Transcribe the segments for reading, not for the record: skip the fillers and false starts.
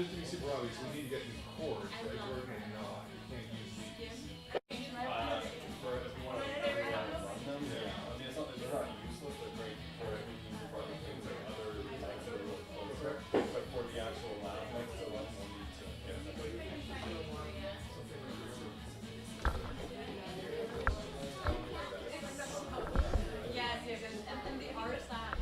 just to be super obvious, we need to get these cords, right? We're going to not. We can't use these. For if you want to run them, yeah. I mean, they're not useless. They're great for things like other lights that are really closer. But for the actual lab lights, the ones we'll need to get Yes, yes, and the art side.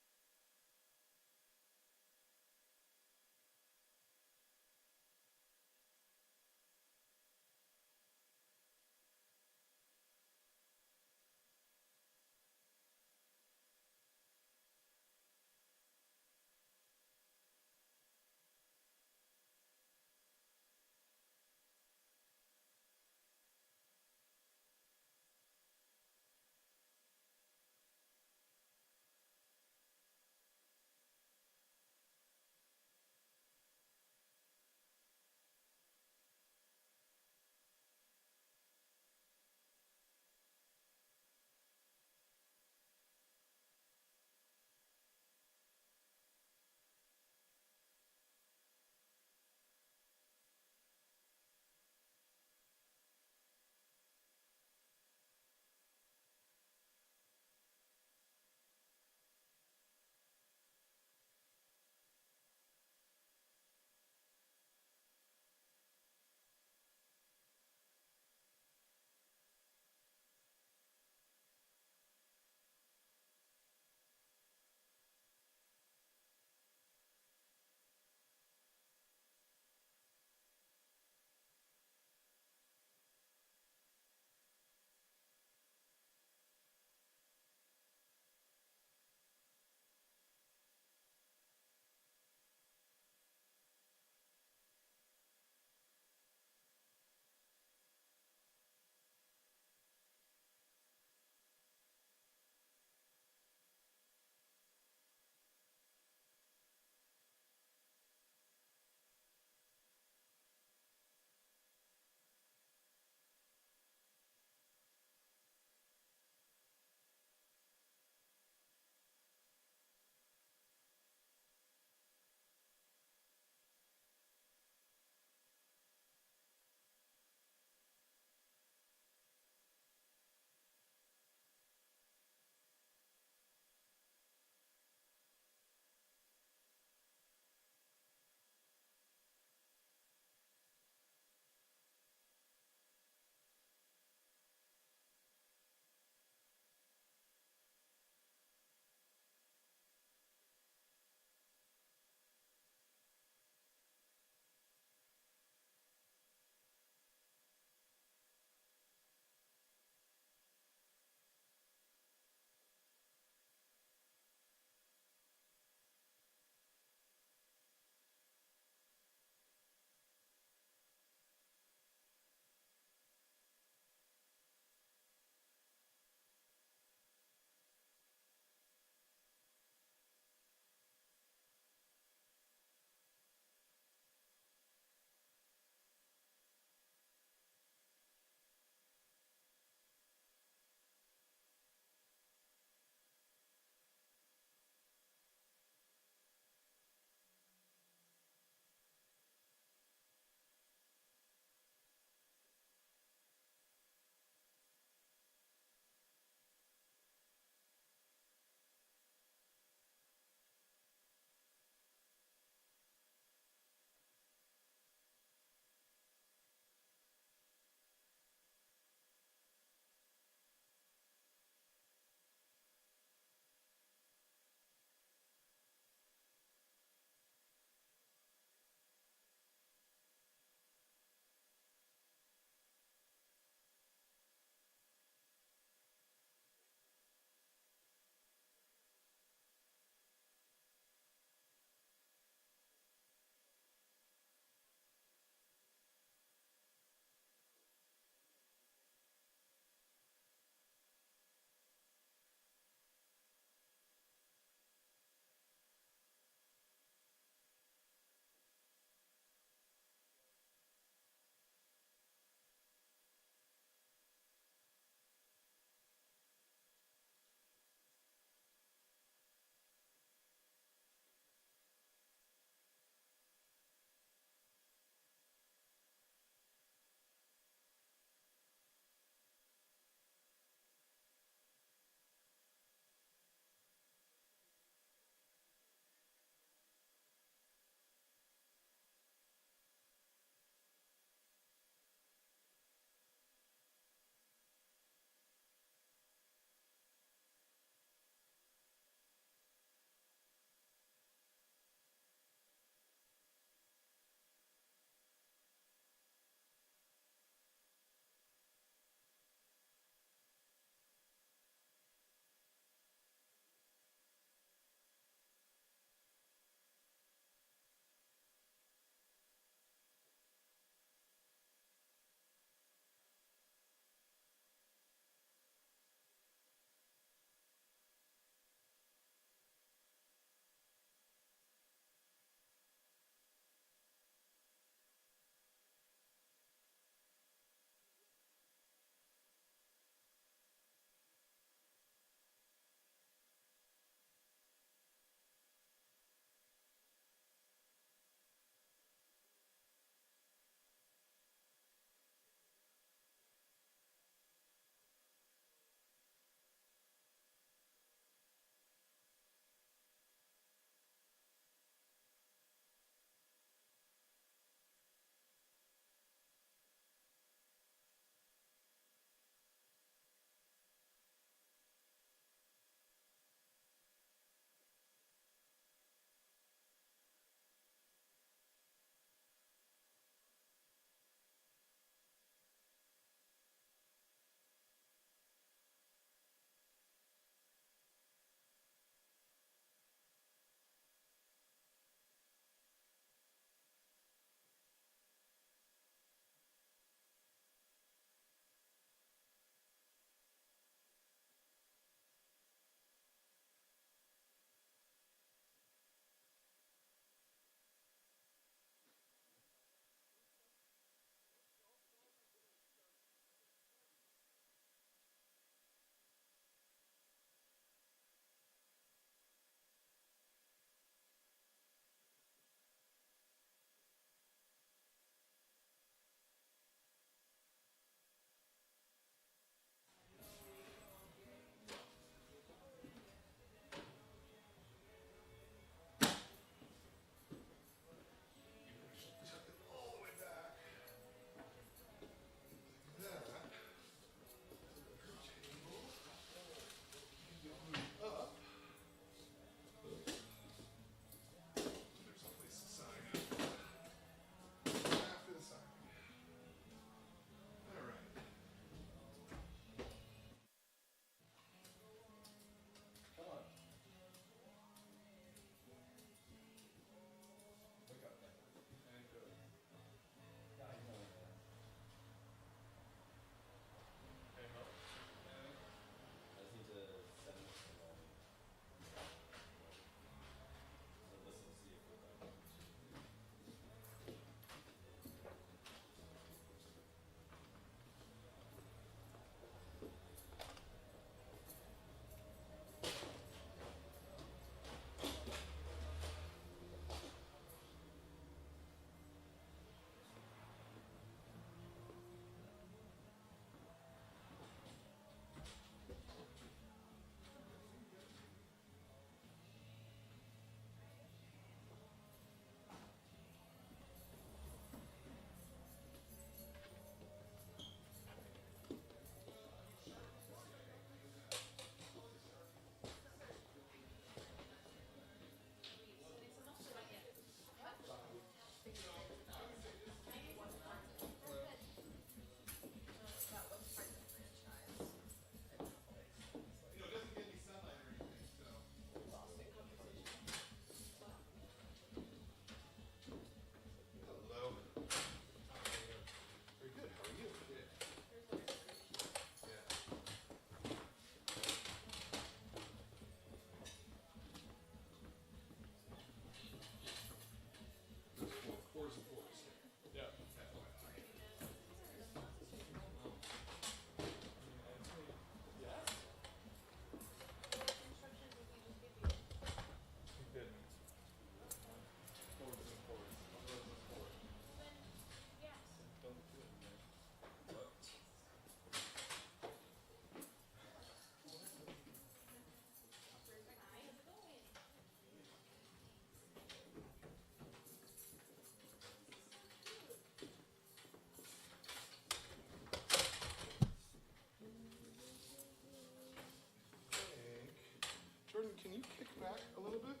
back a little bit?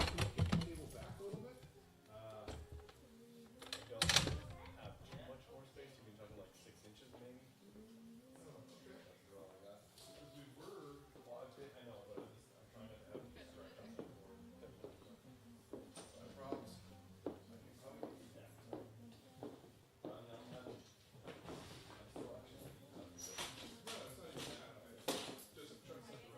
Can you kick the table back a little bit? I don't have too much more space. You can talk like 6 inches maybe. Oh, okay. That's all I got. Because we were, Well, I know, but I'm trying to have it stretch out the board. no problems. I can probably get you Yeah. back. I'm still actually. No, it's not even that. I just trying to separate.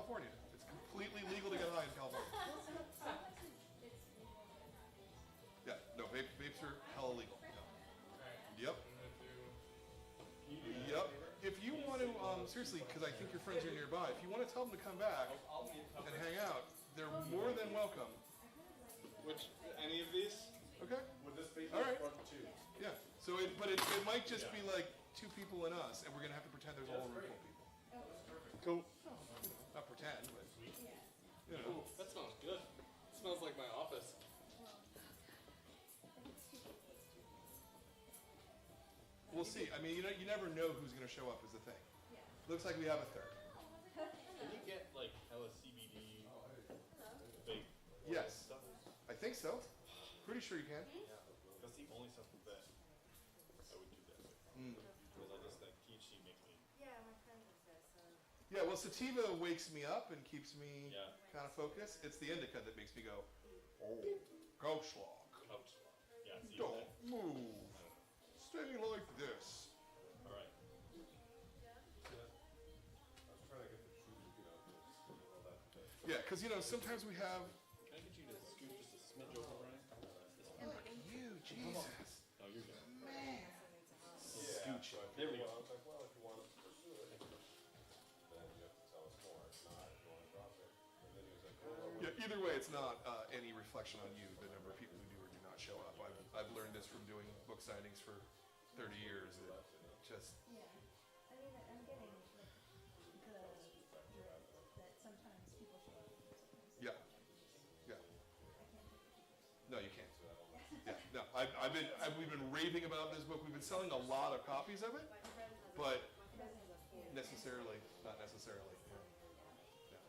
California. It's completely legal to get high in California. Yeah, no, vapes are hella legal. Yeah. Yep. Yep. If you want to, seriously, because I think your friends are nearby, if you want to tell them to come back and hang out, they're more than welcome. Which, any of these? Okay. Would this be All right. front two? Yeah. So, it might just be like 2 people and us, and we're gonna have to pretend there's a whole room full of people. Cool. Not pretend, but you know. Ooh, that smells good. It smells like my office. We'll see. I mean, you never know who's gonna show up. Is the thing. Looks like we have a third. Can you get like hella CBD vape Yes. stuff? I think so. Pretty sure you can. Yeah, that's the only stuff that I would do that with. Because I just like THC makes me. Yeah, my friend was there, so. Yeah. Well, sativa wakes me up and keeps me Yeah. kind of focused. It's the indica that makes me go, oh, ghost lock. Ouch. Yeah, see Don't that? move. Stay like this. All right. Yeah, because sometimes we have. Can I get you to scoot just a smidge over, Ryan? Look at you, Jesus. Oh, you're good. Man. Scooch. There we go. I was like, well, if you want to pursue it, then you have to tell us more. If not, if you want to drop it. And then he was like, well, Yeah, either way, it's not any reflection on you, the number of people who do or do not show up. I've learned this from doing book signings for 30 years. It just, Yeah, I mean, I'm getting like the drift that sometimes people show up. Sometimes yeah, yeah. I can't take it. No, you can't. Yeah, no. We've been raving about this book. We've been selling a lot of copies of it, but necessarily, not necessarily. Yeah.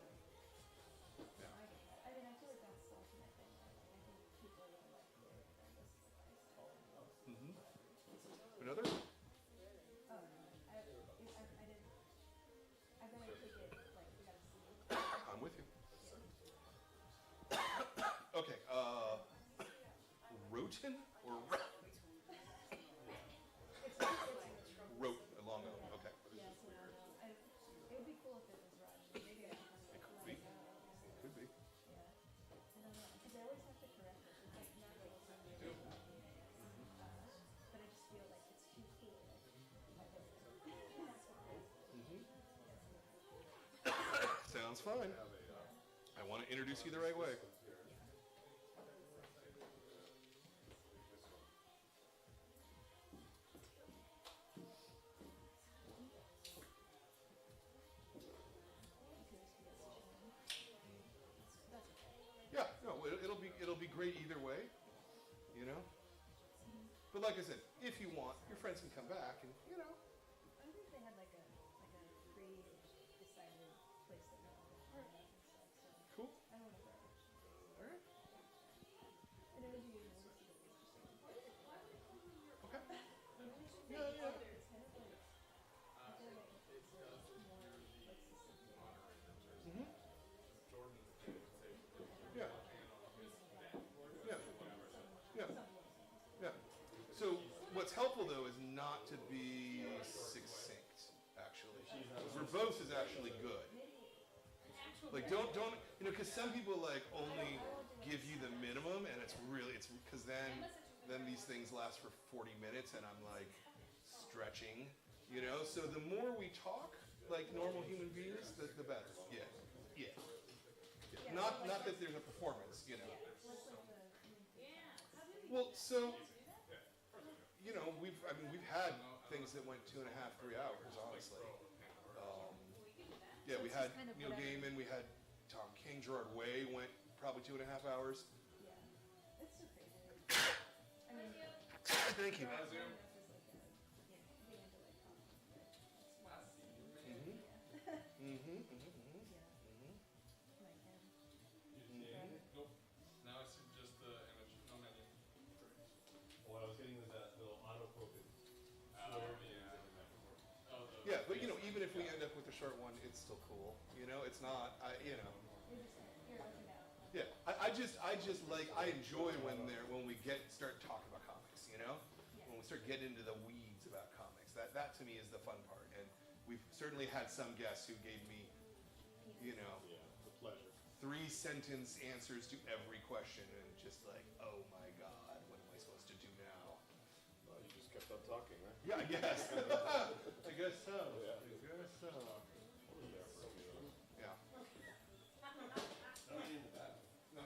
Yeah. I mean, I feel like that's the ultimate thing. Right? Like, I think people are gonna like it, and this is advice. Mm-hmm. Another? Oh no, I didn't. I'm gonna take it like we gotta see. I'm with you. Okay. Wroten or wrote long O. Okay. Yeah, so it would be cool if it was Raj. Maybe I can It could let be. it go. Could be. Yeah, I don't know, because I always have to correct it. It's like not like something but I just feel like it's too cool. Sounds fine. I want to introduce you the right way. Yeah, no, it'll be great either way, But like I said, if you want, your friends can come back and I think they had like a pre-decided place that we wanted to have and stuff. So cool. I don't know. All right. And it would be interesting. Okay. Yeah, yeah. It's kind of like I feel like it's more like system. Mm-hmm. Yeah. Yeah. Yeah. Yeah. So what's helpful though is not to be succinct. Actually, verbose is actually good. Like don't because some people like only give you the minimum, and it's because then these things last for 40 minutes, and I'm like stretching, So the more we talk like normal human beings, the better. Yeah. Yeah. Yeah. Not that there's a performance, Well, so we've had things that went 2.5, 3 hours, honestly. Yeah, we had Neil Gaiman, we had Tom King, Gerard Way went probably 2.5 hours. Yeah, it's so crazy. I mean, Thank you. this is like getting into like comics, right? Mm-hmm. Like Nope. Now it's just the image, no menu. What I was getting was that little autofocus. Yeah, but even if we end up with a short one, it's still cool. It's not. You're looking out. Yeah, I just like I enjoy when we start talking about comics. When we start getting into the weeds about comics. That to me is the fun part. And we've certainly had some guests who gave me, you know, Yeah, the pleasure. 3-sentence answers to every question and just like, oh my God, what am I supposed to do now? Well, you just kept on talking, right? Yeah, I guess. I guess so. Yeah. I guess so. I was there for a few of those. Yeah. Not into that. No.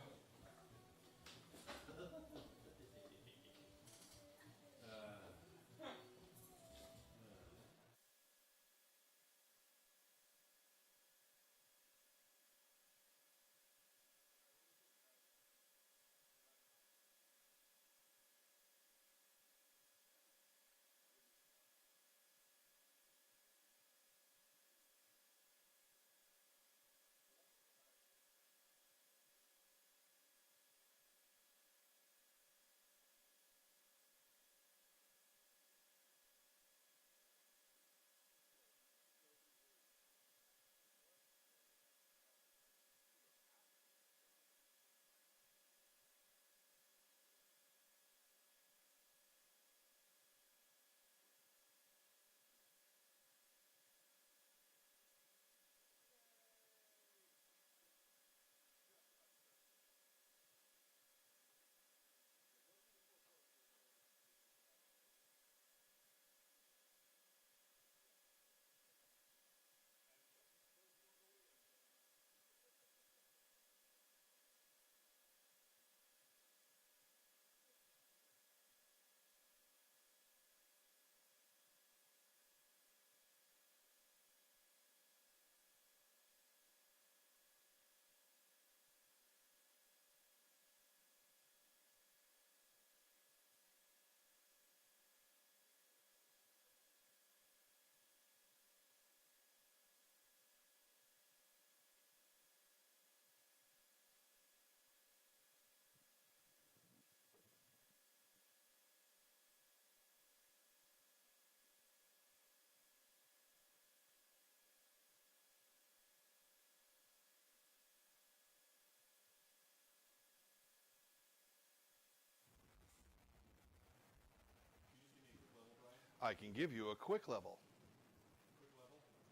I can give you a quick level.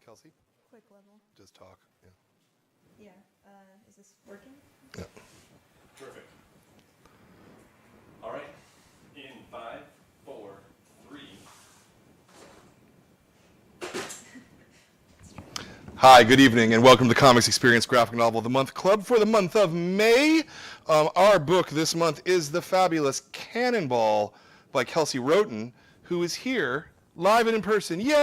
Kelsey, Quick level. just talk. Yeah. Yeah. Is this working? Yeah. Perfect. All right. In 5, 4, 3. Hi, good evening, and welcome to the Comix Experience Graphic Novel of the Month Club for the month of May. Our book this month is the fabulous Cannonball by Kelsey Wroten, who is here live and in person. Yay!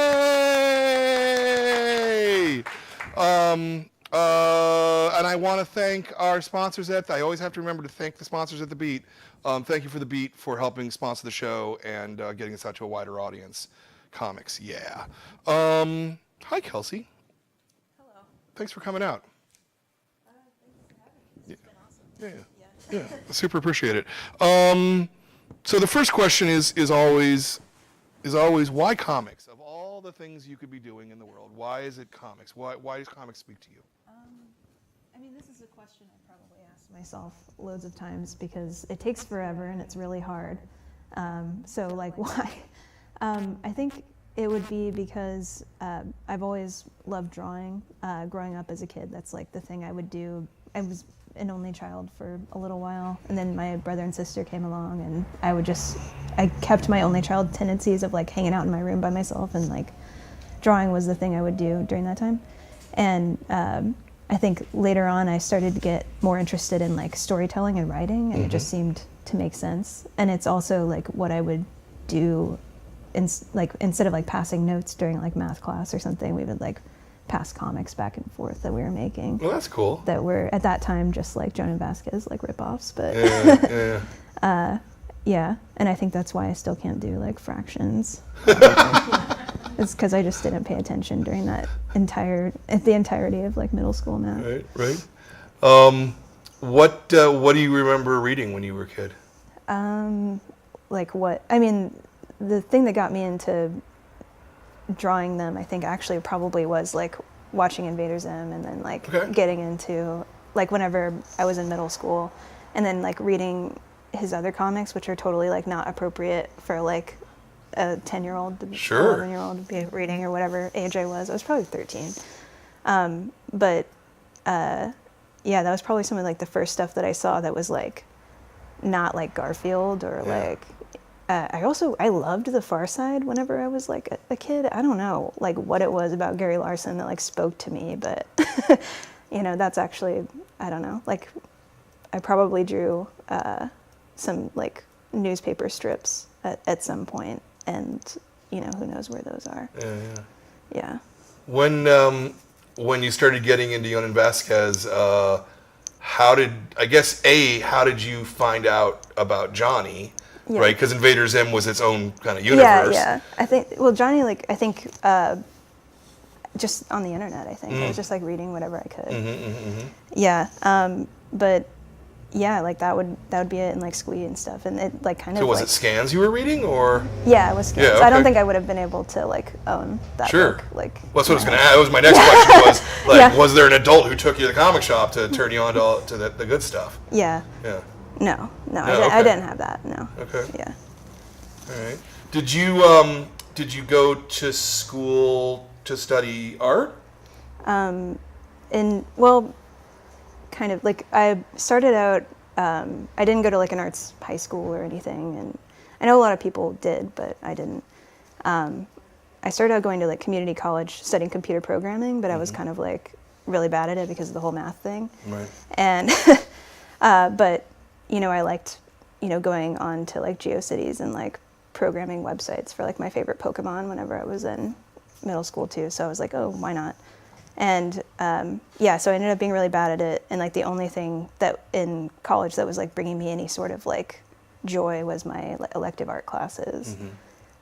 And I want to thank our sponsors I always have to remember to thank the sponsors at The Beat. Thank you for The Beat for helping sponsor the show and getting us out to a wider audience. Comix, yeah. Hi, Kelsey. Hello. Thanks for coming out. Thanks for having me. This has been awesome. Yeah, super appreciate it. So the first question is always why comics? Of all the things you could be doing in the world, why is it comics? Why does comics speak to you? I mean, this is a question I probably asked myself loads of times because it takes forever and it's really hard. So, like, why? I think it would be because I've always loved drawing. Growing up as a kid, that's like the thing I would do. I was an only child for a little while, and then my brother and sister came along, and I kept my only child tendencies of like hanging out in my room by myself, and like drawing was the thing I would do during that time. And I think later on I started to get more interested in like storytelling and writing, and it just seemed to make sense. And it's also like what I would do instead of like passing notes during like math class or something, we would like pass comics back and forth that we were making. Well, that's cool. That were at that time just like Joan and Vasquez like ripoffs, but yeah. And I think that's why I still can't do like fractions. It's because I just didn't pay attention during the entirety of like middle school math. Right. What do you remember reading when you were a kid? Like what? I mean, the thing that got me into drawing them, I think actually probably was like watching Invader Zim, and then like getting into like whenever I was in middle school, and then like reading his other comics, which are totally like not appropriate for like a 10-year-old, 11-year-old to be reading, or whatever age I was. I was probably 13. But yeah, that was probably some of like the first stuff that I saw that was like not like Garfield or like. I loved The Far Side whenever I was like a kid. I don't know like what it was about Gary Larson that like spoke to me, but you know, that's actually, I don't know, like I probably drew some like newspaper strips at some point, and you know, who knows where those are. Yeah. When you started getting into Yonan Vasquez, how did you find out about Johnny? Yeah. Right, because Invader Zim was its own kind of universe. Yeah. I think Johnny, like I think just on the internet. I think I was just like reading whatever I could. Yeah, but yeah, like that would be it in like Squee and stuff, and it like kind of. So was like, it scans you were reading, or? Yeah, it was scans. Yeah, okay. I don't think I would have been able to like own that book. Like. Well, that's what I was going to ask. That was my next question. Was like, was there an adult who took you to the comic shop to turn you on to the good stuff? Yeah. Yeah. No, okay. I didn't have that. No. Okay. Yeah. All right. Did you go to school to study art? Well, kind of like I started out. I didn't go to like an arts high school or anything, and I know a lot of people did, but I didn't. I started out going to like community college studying computer programming, but I was kind of like really bad at it because of the whole math thing. Right. And but you know, I liked, you know, going on to like GeoCities and like programming websites for like my favorite Pokemon whenever I was in middle school too. So I was like, oh, why not? And yeah, so I ended up being really bad at it. And like the only thing that in college that was like bringing me any sort of like joy was my elective art classes.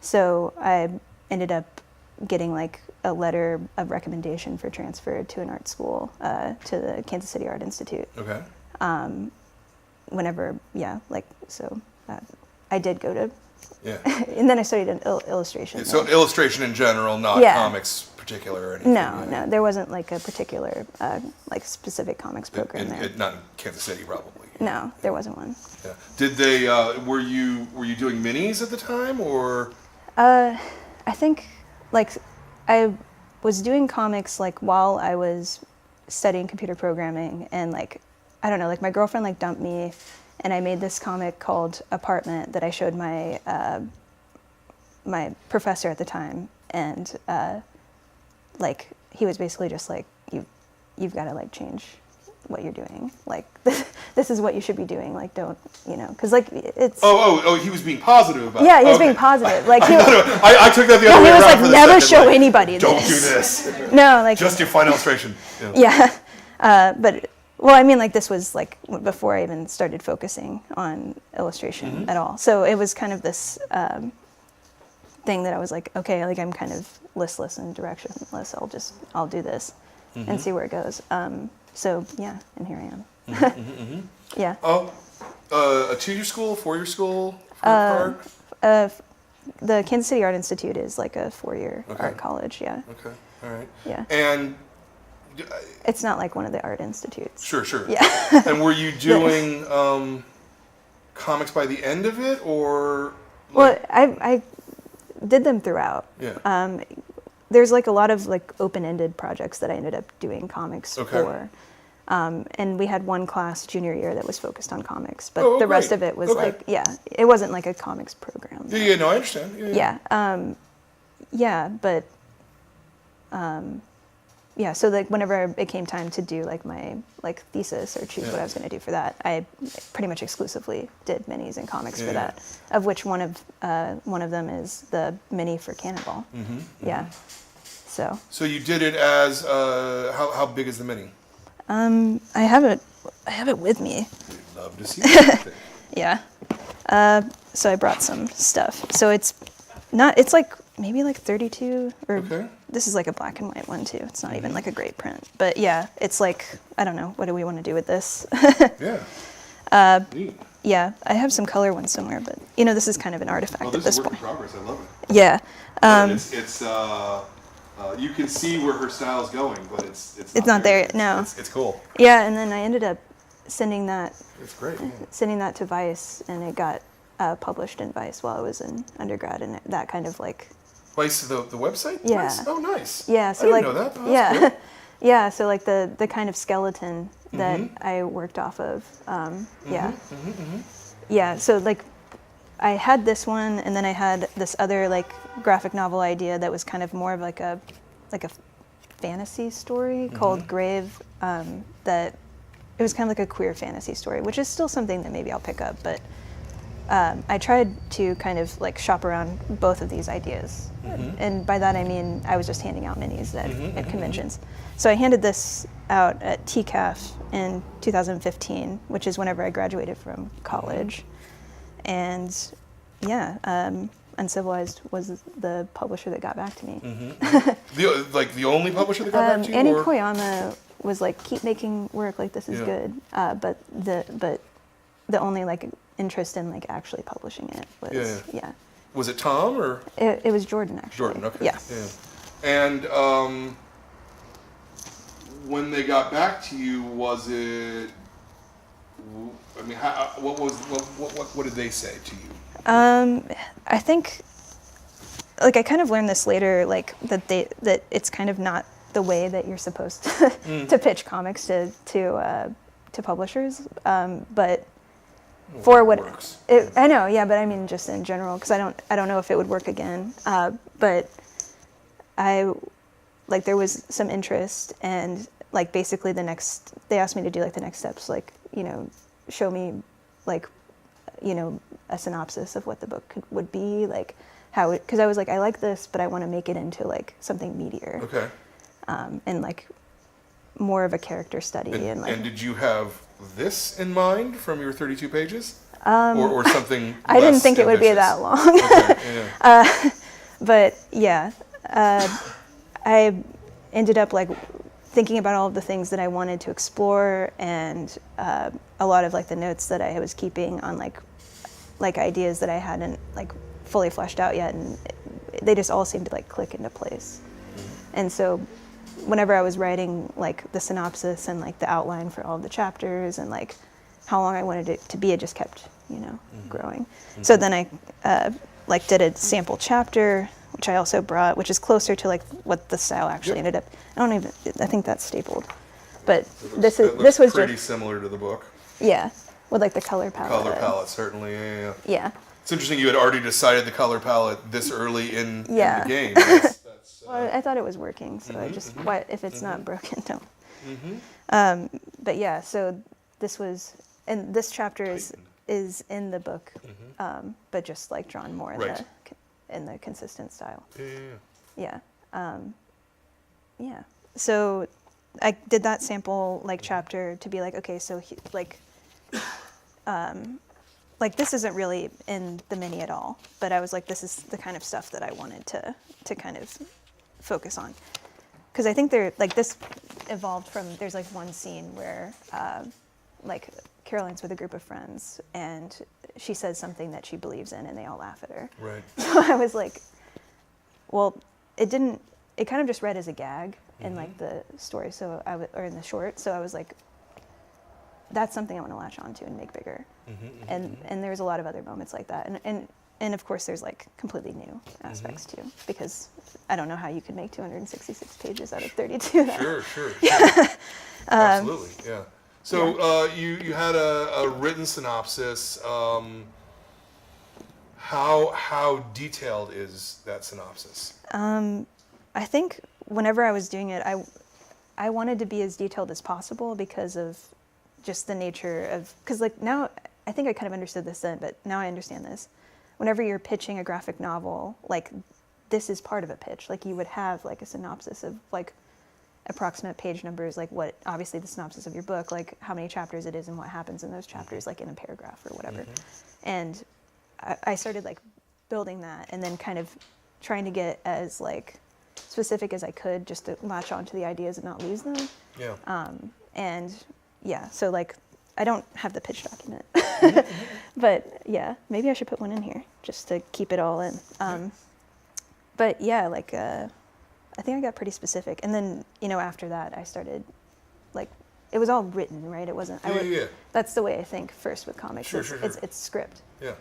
So I ended up getting like a letter of recommendation for transfer to an art school, to the Kansas City Art Institute. Okay. Whenever, like, so I did go to, Yeah. and then I studied illustration. So illustration in general, not comics particular or anything. No, there wasn't like a particular, like specific comics program there. Not in Kansas City, probably. No, there wasn't one. Yeah. Did they? Were you doing minis at the time, or? I think, like, I was doing comics like while I was studying computer programming, and like, I don't know, like my girlfriend like dumped me, and I made this comic called Apartment that I showed my my professor at the time, and like he was basically just like, you've got to like change what you're doing, like this is what you should be doing, like don't, you know, because like it's. Oh, he was being positive about it. Yeah, he was being positive, like he. I took that the other way he was around. like, never show anybody Don't this. do this. No, like. Just your fine illustration. Yeah, but. Well, I mean, like this was like before I even started focusing on illustration at all. So it was kind of this thing that I was like, okay, like I'm kind of listless and directionless. I'll do this and see where it goes. So yeah, and here I am. Yeah. Oh, a 2-year school, 4-year school for art? The Kansas City Art Institute is like a 4-year art college. Yeah. Okay. All right. Yeah. And. It's not like one of the art institutes. Sure. Yeah. And were you doing comics by the end of it, or? Well, I did them throughout. Yeah. There's like a lot of like open-ended projects that I ended up doing comics for. And we had one class junior year that was focused on comics, but the rest of it was like, it wasn't like a comics program. Yeah, no, I understand. Yeah, but yeah, so like whenever it came time to do like my like thesis or choose what I was going to do for that, I pretty much exclusively did minis and comics for that, of which one of them is the mini for Cannonball. Yeah. So you did it as how big is the mini? I have it with me. We'd love to see that. Yeah. So I brought some stuff. So it's like maybe like 32 or this is like a black and white one too. It's not even like a great print. But yeah, it's like, I don't know, what do we want to do with this? Yeah. Neat. Yeah, I have some color ones somewhere, but you know, this is kind of an artifact at this point. This is work in progress. I love it. Yeah. It's you can see where her style's going, but it's not there yet. No. It's cool. Yeah, and then I ended up sending that. It's great. Sending that to Vice, and it got published in Vice while I was in undergrad, and that kind of like. Vice, the website? Yeah. Vice? Oh, nice. Yeah. So I didn't like. know that. Oh, yeah. cool. Yeah, so like the kind of skeleton that Mm-hmm. I worked off of. Yeah. Yeah, so like I had this one, and then I had this other like graphic novel idea that was kind of more of like a fantasy story called Grave. That it was kind of like a queer fantasy story, which is still something that maybe I'll pick up. But I tried to kind of like shop around both of these ideas, and by that I mean I was just handing out minis at conventions. So I handed this out at TCAF in 2015, which is whenever I graduated from college. And yeah, Uncivilized was the publisher that got back to me. The only publisher that got back to you? Annie or? Koyama was like, keep making work, like this is Yeah. good. But the only like interest in like actually publishing it was yeah. Was it Tom or? It was Jordan actually. Jordan, okay. Yeah. And when they got back to you, was it? I mean, what did they say to you? I think, like, I kind of learned this later, like that it's kind of not the way that you're supposed to pitch comics to publishers, but for what works. I know, yeah, but I mean just in general, because I don't know if it would work again, but there was some interest, and like basically they asked me to do like the next steps, like, you know, show me like, you know, a synopsis of what the book would be, like how it, because I was like, I like this, but I want to make it into like something meatier. Okay. And like more of a character study. And did you have this in mind from your 32 pages? Or something I didn't less think it would be ambitious? that long. Okay, yeah. But yeah, I ended up like thinking about all of the things that I wanted to explore, and a lot of like the notes that I was keeping on like ideas that I hadn't like fully fleshed out yet, and they just all seemed to like click into place. And so whenever I was writing like the synopsis and like the outline for all of the chapters and like how long I wanted it to be, it just kept, you know, growing. So then I like did a sample chapter, which I also brought, which is closer to like what the style actually ended up. I think that's stapled, but this was pretty just similar to the book. yeah, with like the color palette. Color palette, certainly, yeah. Yeah. It's interesting you had already decided the color palette this early in Yeah. the game. That's, Well, I thought it was working, so I just why if it's not broken, don't. But yeah, so this was, and this chapter is in the book, but just like drawn more in the consistent style. yeah. Yeah. So I did that sample like chapter to be like, okay, so like this isn't really in the mini at all, but I was like, this is the kind of stuff that I wanted to kind of focus on, because I think this evolved from, there's like one scene where like Caroline's with a group of friends and she says something that she believes in and they all laugh at her. Right. So I was like, well, it kind of just read as a gag in like the story, or in the short. So I was like, that's something I want to latch onto and make bigger. And there's a lot of other moments like that. And of course there's like completely new aspects too, because I don't know how you could make 266 pages out of 32. Sure. Absolutely, yeah. So you had a written synopsis. How detailed is that synopsis? I think whenever I was doing it, I wanted to be as detailed as possible because of just the nature of, because like now, I think I kind of understood this then, but now I understand this. Whenever you're pitching a graphic novel, like this is part of a pitch. Like you would have like a synopsis of like approximate page numbers, like what, obviously the synopsis of your book, like how many chapters it is and what happens in those chapters, like in a paragraph or whatever. And I started like building that and then kind of trying to get as like specific as I could just to latch onto the ideas and not lose them. Yeah. And yeah, so like I don't have the pitch document, but yeah, maybe I should put one in here just to keep it all in. But yeah, like I think I got pretty specific, and then after that I started like it was all written, right? It wasn't. Yeah. That's the way I think first with comics. Sure. It's script. Yeah.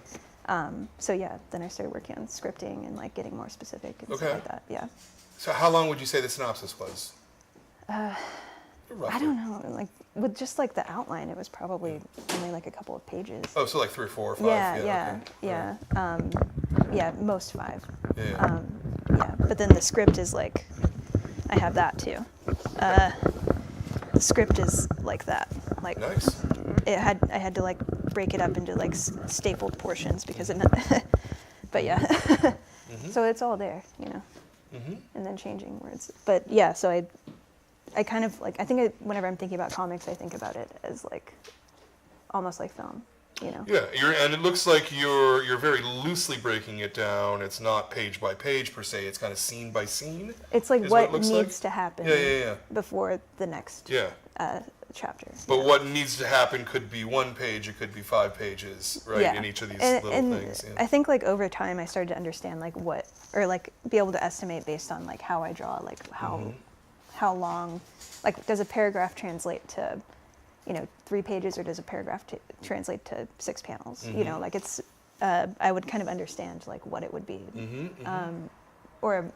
So yeah, then I started working on scripting and like getting more specific and Okay. stuff like that. Yeah. So how long would you say the synopsis was? I don't know, like with just like the outline, it was probably only like a couple of pages. Oh, so like 3 or 4 or 5. Yeah, okay. yeah, most 5. Yeah. Yeah, but then the script is like, I have that too. The script is like that, like Nice. I had to like break it up into like stapled portions because it, but yeah. So it's all there, you know, and then changing words. But yeah, so I kind of like, I think whenever I'm thinking about comics, I think about it as like almost like film, you know. Yeah, and it looks like you're very loosely breaking it down. It's not page by page per se. It's kind of scene by scene. It's like what needs to happen before the next chapter. But what needs to happen could be 1 page, it could be 5 pages, right? In each of these little things. Yeah. I think like over time, I started to understand like what, or like be able to estimate based on like how I draw, like how long, like does a paragraph translate to, you know, 3 pages, or does a paragraph translate to 6 panels? You know, like it's, I would kind of understand like what it would be. And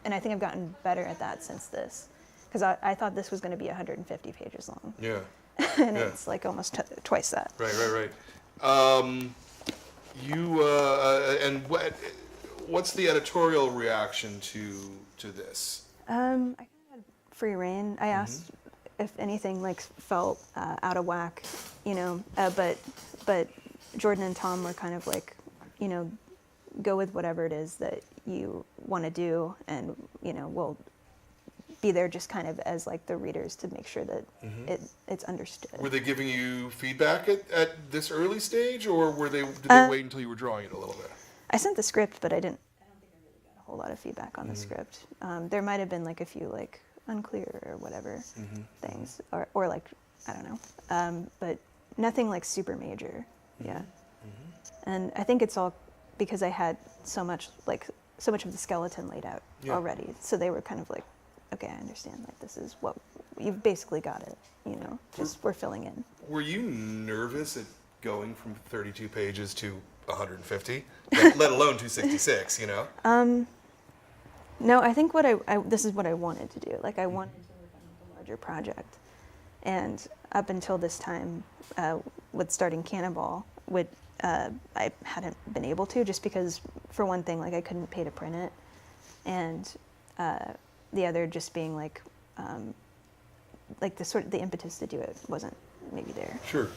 I think I've gotten better at that since this, because I thought this was going to be 150 pages long. Yeah. And it's like almost twice that. Right. And what's the editorial reaction to this? I kind of had free reign. I asked if anything like felt out of whack, you know, but Jordan and Tom were kind of like, you know, go with whatever it is that you want to do, and you know, we'll be there just kind of as like the readers to make sure that it's understood. Were they giving you feedback at this early stage, or did they wait until you were drawing it a little bit? I sent the script, but I don't think I really got a whole lot of feedback on the script. There might have been like a few like unclear or whatever things, or like, I don't know, but nothing like super major. Yeah. And I think it's all because I had so much of the skeleton laid out already, so they were kind of like, okay, I understand, like this is what you've basically got it, you know, just we're filling in. Were you nervous at going from 32 pages to 150, let alone 266, you know? No, I think this is what I wanted to do. Like I wanted to work on a larger project, and up until this time, with starting Cannonball, I hadn't been able to, just because for one thing, like I couldn't pay to print it, and the other just being like the impetus to do it wasn't maybe there. Sure.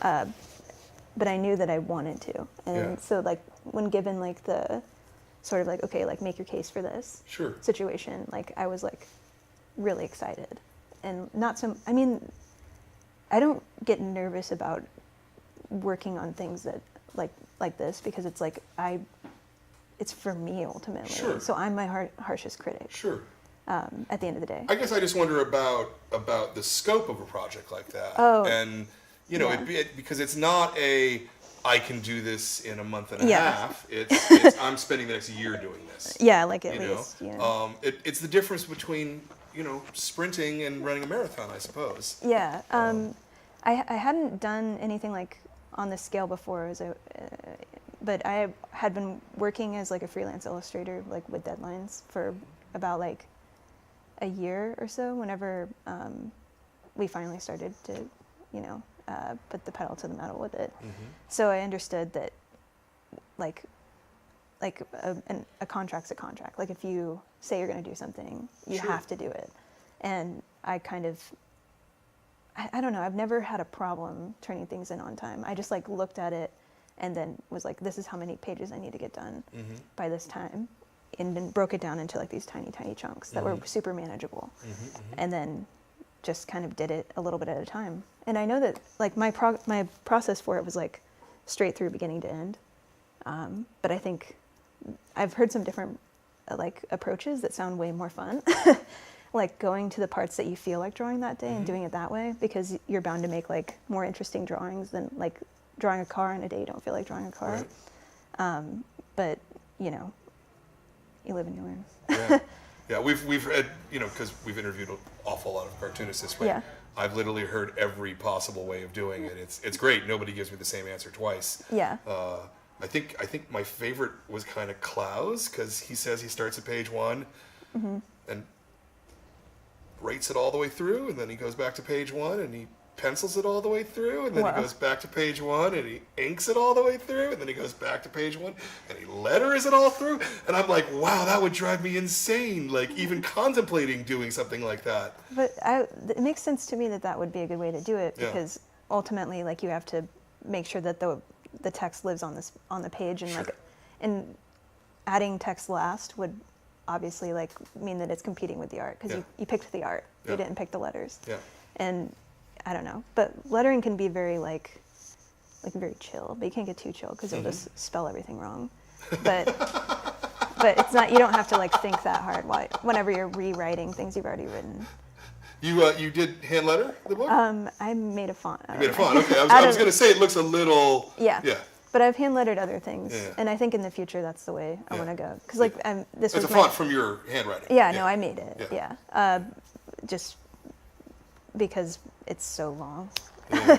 But I knew that I wanted to, and so like when given like the sort of like, okay, like make your case for this situation, like I was like really excited, and not so. I mean, I don't get nervous about working on things that like this, because it's like it's for me ultimately. Sure. So I'm my harshest critic. Sure. At the end of the day. I guess I just wonder about the scope of a project like that. Oh. And you know, because it's not I can do this in a month and a half. It's I'm spending the next year doing this. Yeah, like at least. You know. It's the difference between, you know, sprinting and running a marathon, I suppose. Yeah. I hadn't done anything like on this scale before, but I had been working as like a freelance illustrator, like with deadlines, for about like a year or so, whenever we finally started to, you know, put the pedal to the metal with it. So I understood that like a contract's a contract. Like if you say you're going to do something, you have to do it. And I kind of, I don't know, I've never had a problem turning things in on time. I just like looked at it and then was like, this is how many pages I need to get done by this time. And then broke it down into like these tiny chunks that were super manageable. And then just kind of did it a little bit at a time. And I know that like my process for it was like straight through beginning to end. But I think I've heard some different like approaches that sound way more fun. Like going to the parts that you feel like drawing that day and doing it that way, because you're bound to make like more interesting drawings than like drawing a car on a day you don't feel like drawing a car. Right. But you know, you live and you learn. Yeah, we've had, you know, because we've interviewed an awful lot of cartoonists this way. Yeah. I've literally heard every possible way of doing it. It's great. Nobody gives me the same answer twice. Yeah. I think my favorite was kind of Klaus, because he says he starts at page 1, and writes it all the way through, and then he goes back to page 1 and he pencils it all the way through, and then Wow. he goes back to page 1 and he inks it all the way through, and then he goes back to page 1 and he letters it all through. And I'm like, wow, that would drive me insane, like even contemplating doing something like that. But it makes sense to me that that would be a good way to do it, Yeah. because ultimately, like, you have to make sure that the text lives on the page, and Sure. like, and adding text last would obviously like mean that it's competing with the art, because Yeah. you picked the art, Yeah. you didn't pick the letters. Yeah. And I don't know, but lettering can be very like very chill, but you can't get too chill because you'll just spell everything wrong. But it's not, you don't have to like think that hard whenever you're rewriting things you've already written. You did hand letter the book? I made a font. You made a font. Okay, I was going to say it looks a little. Yeah. Yeah. But I've hand lettered other things, Yeah. and I think in the future that's the way I Yeah. want to go. Because like this It's was a my font from your handwriting. Yeah, no, I made it. Yeah. Yeah. Just because it's so long. Yeah.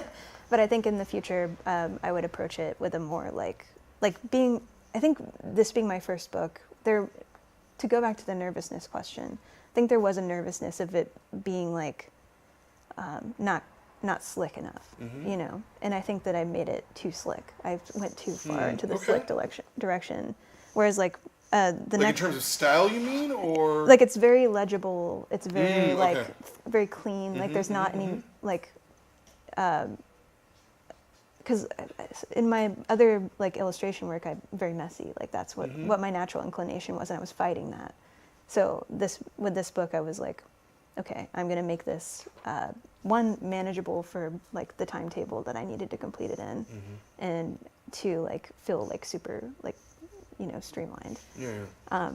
But I think in the future, I would approach it with a more like being. I think this being my first book, to go back to the nervousness question, I think there was a nervousness of it being like not slick enough, you know. And I think that I made it too slick. I went too far into the okay. slick direction. Whereas like the Like in terms of style, you mean, or like it's very legible. It's very like okay. very clean. Like there's not any like because in my other like illustration work, I'm very messy. Like that's what my natural inclination was, and I was fighting that. So with this book, I was like, okay, I'm gonna make this one manageable for like the timetable that I needed to complete it in, and two like feel like super like streamlined. yeah.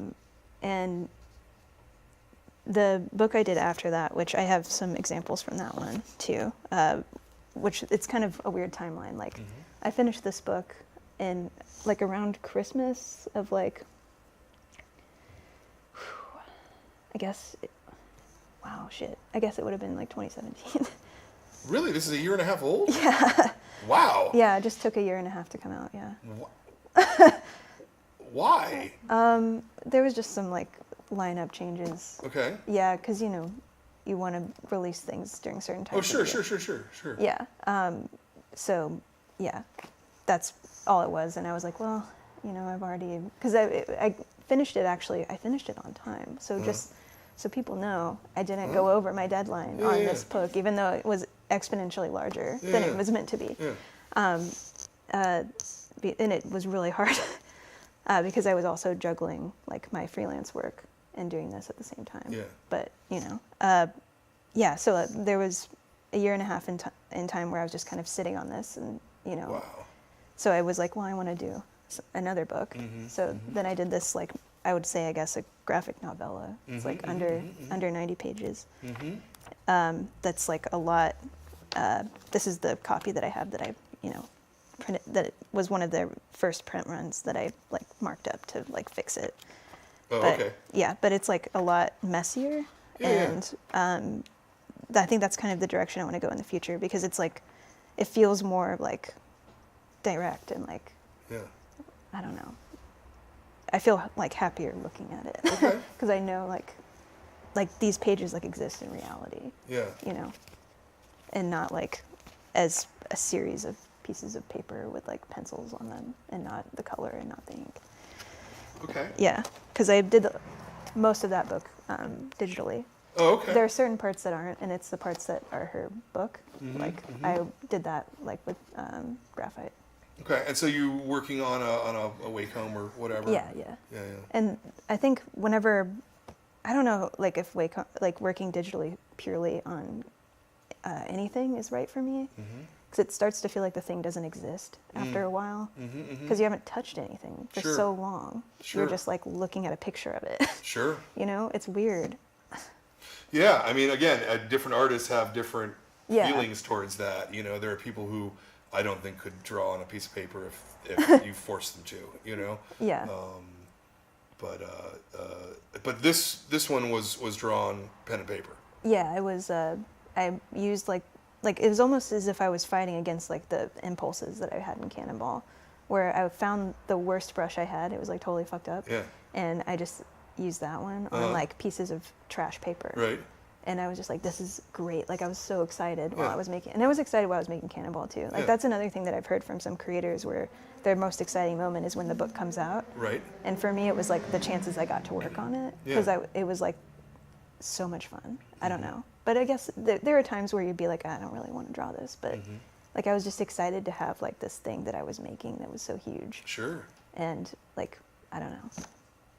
And the book I did after that, which I have some examples from that one too, which it's kind of a weird timeline. Like I finished this book in like around Christmas of like, I guess, wow, shit. I guess it would have been like 2017. Really, this is a year and a half old? Yeah. Wow. Yeah, it just took a year and a half to come out, yeah. Why? There was just some like lineup changes. Okay. Yeah, because you want to release things during certain times. Oh, of sure, year. sure. Yeah. So yeah, that's all it was, and I was like, well, I've already, because I finished it actually. I finished it on time, so just so people know, I didn't go over my deadline on this book, even though it was exponentially larger than it was meant to be. Yeah. And it was really hard because I was also juggling like my freelance work and doing this at the same time. Yeah. But yeah. So there was a year and a half in time where I was just kind of sitting on this, and Wow. So I was like, well, I want to do another book. So then I did this, like, I would say, I guess, a graphic novella. It's like under 90 pages. That's like a lot. This is the copy that I have that I, printed. That was one of the first print runs that I like marked up to like fix it. Oh, But, okay. Yeah, but it's like a lot messier, and I think that's kind of the direction I want to go in the future, because it's like, it feels more like direct and like, Yeah. I don't know. I feel like happier looking at it, Okay. because I know like these pages like exist in reality, Yeah. and not like as a series of pieces of paper with like pencils on them, and not the color and not the ink. Okay. Yeah, because I did most of that book digitally. Oh, okay. There are certain parts that aren't, and it's the parts that are her book. Like I did that like with graphite. Okay, and so you working on a Wacom or whatever? Yeah. Yeah. And I think whenever, I don't know, like if Wacom, like working digitally purely on anything is right for me, because it starts to feel like the thing doesn't exist after a while, because you haven't touched anything for Sure. so long. Sure. You're just like looking at a picture of it. Sure. It's weird. Yeah, I mean, again, different artists have different Yeah. feelings towards that. There are people who I don't think could draw on a piece of paper if you force them to. Yeah. But this one was drawn pen and paper. Yeah, it was. I used like it was almost as if I was fighting against like the impulses that I had in Cannonball, where I found the worst brush I had. It was like totally fucked up. Yeah. And I just used that one on like pieces of trash paper. Right. And I was just like, this is great. Like I was so excited while Yeah. I was making, and I was excited while I was making Cannonball too. Like Yeah. that's another thing that I've heard from some creators where their most exciting moment is when the book comes out. Right. And for me, it was like the chances I got to work on it because Yeah. it was like so much fun. I don't know, but I guess there are times where you'd be like, I don't really want to draw this, but like I was just excited to have like this thing that I was making that was so huge, Sure. and like I don't know,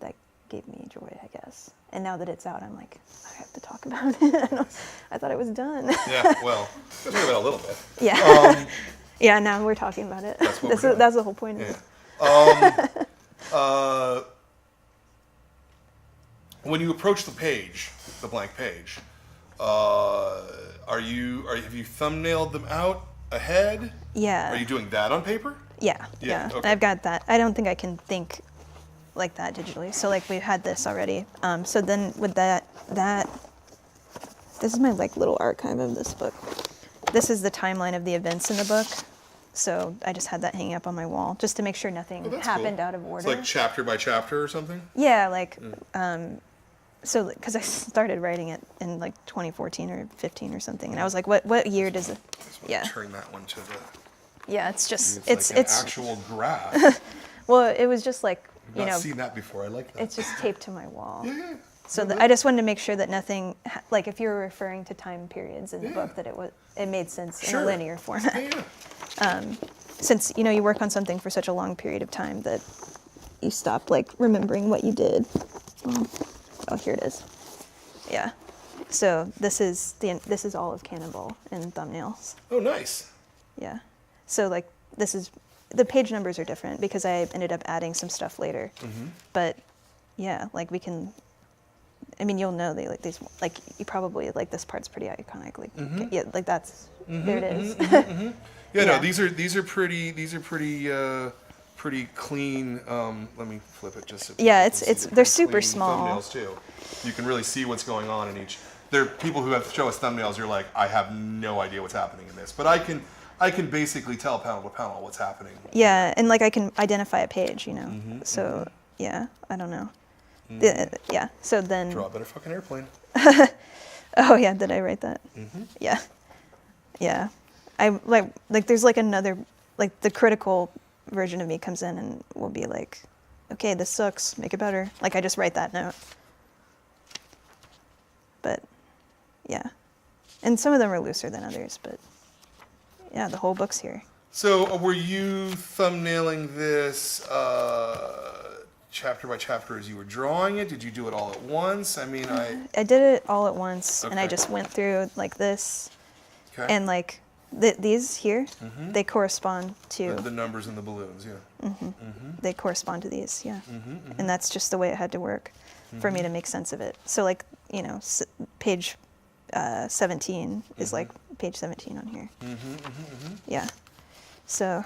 that gave me joy, I guess. And now that it's out, I'm like, I have to talk about it. I thought it was done. Yeah. Well, let's talk about it a little bit. Yeah. Yeah. Now we're talking about it. That's what we're doing. That's the whole point of Yeah. it. When you approach the page, the blank page, have you thumbnailed them out ahead? Yeah. Are you doing that on paper? Yeah. Yeah, Yeah. okay. I've got that. I don't think I can think like that digitally. So like we had this already. So then with that, this is my like little archive of this book. This is the timeline of the events in the book. So I just had that hanging up on my wall just to make sure nothing Oh, that's happened cool. out of order. It's like chapter by chapter or something? Yeah, like, so because I started writing it in like 2014 or 15 or something, and I was like, what year does it? Yeah, Turn that one to the. yeah, it's just It's like an actual graph. well, it was just like I've not seen that before. I like that. it's just taped to my wall. Yeah, yeah. So I just wanted to make sure that nothing, like if you were referring to time periods in the book, that it made sense in Sure. a linear format. Yeah, yeah. Since you work on something for such a long period of time that you stop like remembering what you did. Oh, here it is. Yeah. So this is all of Cannonball in thumbnails. Oh, nice. Yeah. So like the page numbers are different because I ended up adding some stuff later. But yeah, like we can. I mean, you'll know they like these. Like you probably like this part's pretty iconic. Like yeah, like that's there it is. Yeah, Yeah. no, these are pretty clean. Let me flip it just so Yeah, people can see it's the they're pretty super clean small. thumbnails too. You can really see what's going on in each. There are people who have show us thumbnails. You're like, I have no idea what's happening in this, but I can basically tell panel to panel what's happening. Yeah, and like I can identify a page, So yeah, I don't know. Yeah. So then. Draw a better fucking airplane. Oh yeah, did I write that? Yeah. Yeah. I like there's like another like the critical version of me comes in and will be like, okay, this sucks, make it better. Like I just write that note. But yeah. And some of them are looser than others, but yeah, the whole book's here. So were you thumbnailing this chapter by chapter as you were drawing it? Did you do it all at once? I mean, I did it all at once and I Okay. just went through like this okay. and like these here, they correspond to the numbers and the balloons, yeah. they correspond to these, yeah. And that's just the way it had to work for me to make sense of it. So like, page 17 is like page 17 on here. Yeah. So,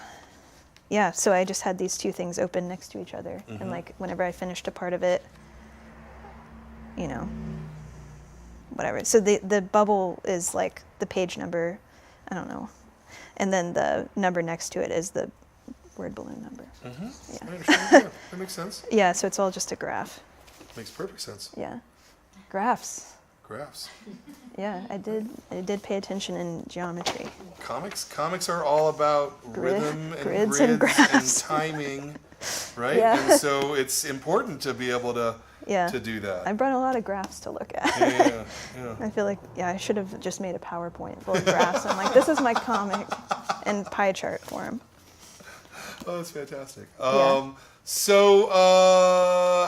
yeah, so I just had these two things open next to each other. And like whenever I finished a part of it, whatever. So the bubble is like the page number, I don't know. And then the number next to it is the word balloon number. I understand. Yeah, that makes sense. Yeah, so it's all just a graph. Makes perfect sense. Yeah. Graphs. Graphs. Yeah, I did pay attention in geometry. Comics are all about rhythm and grids grids and and graphs. timing, right? Yeah. And so it's important to be able to Yeah. do that. I brought a lot of graphs to look at. Yeah. I feel like, I should have just made a PowerPoint full of graphs. I'm like, this is my comic and pie chart form. Oh, that's fantastic. Yeah. So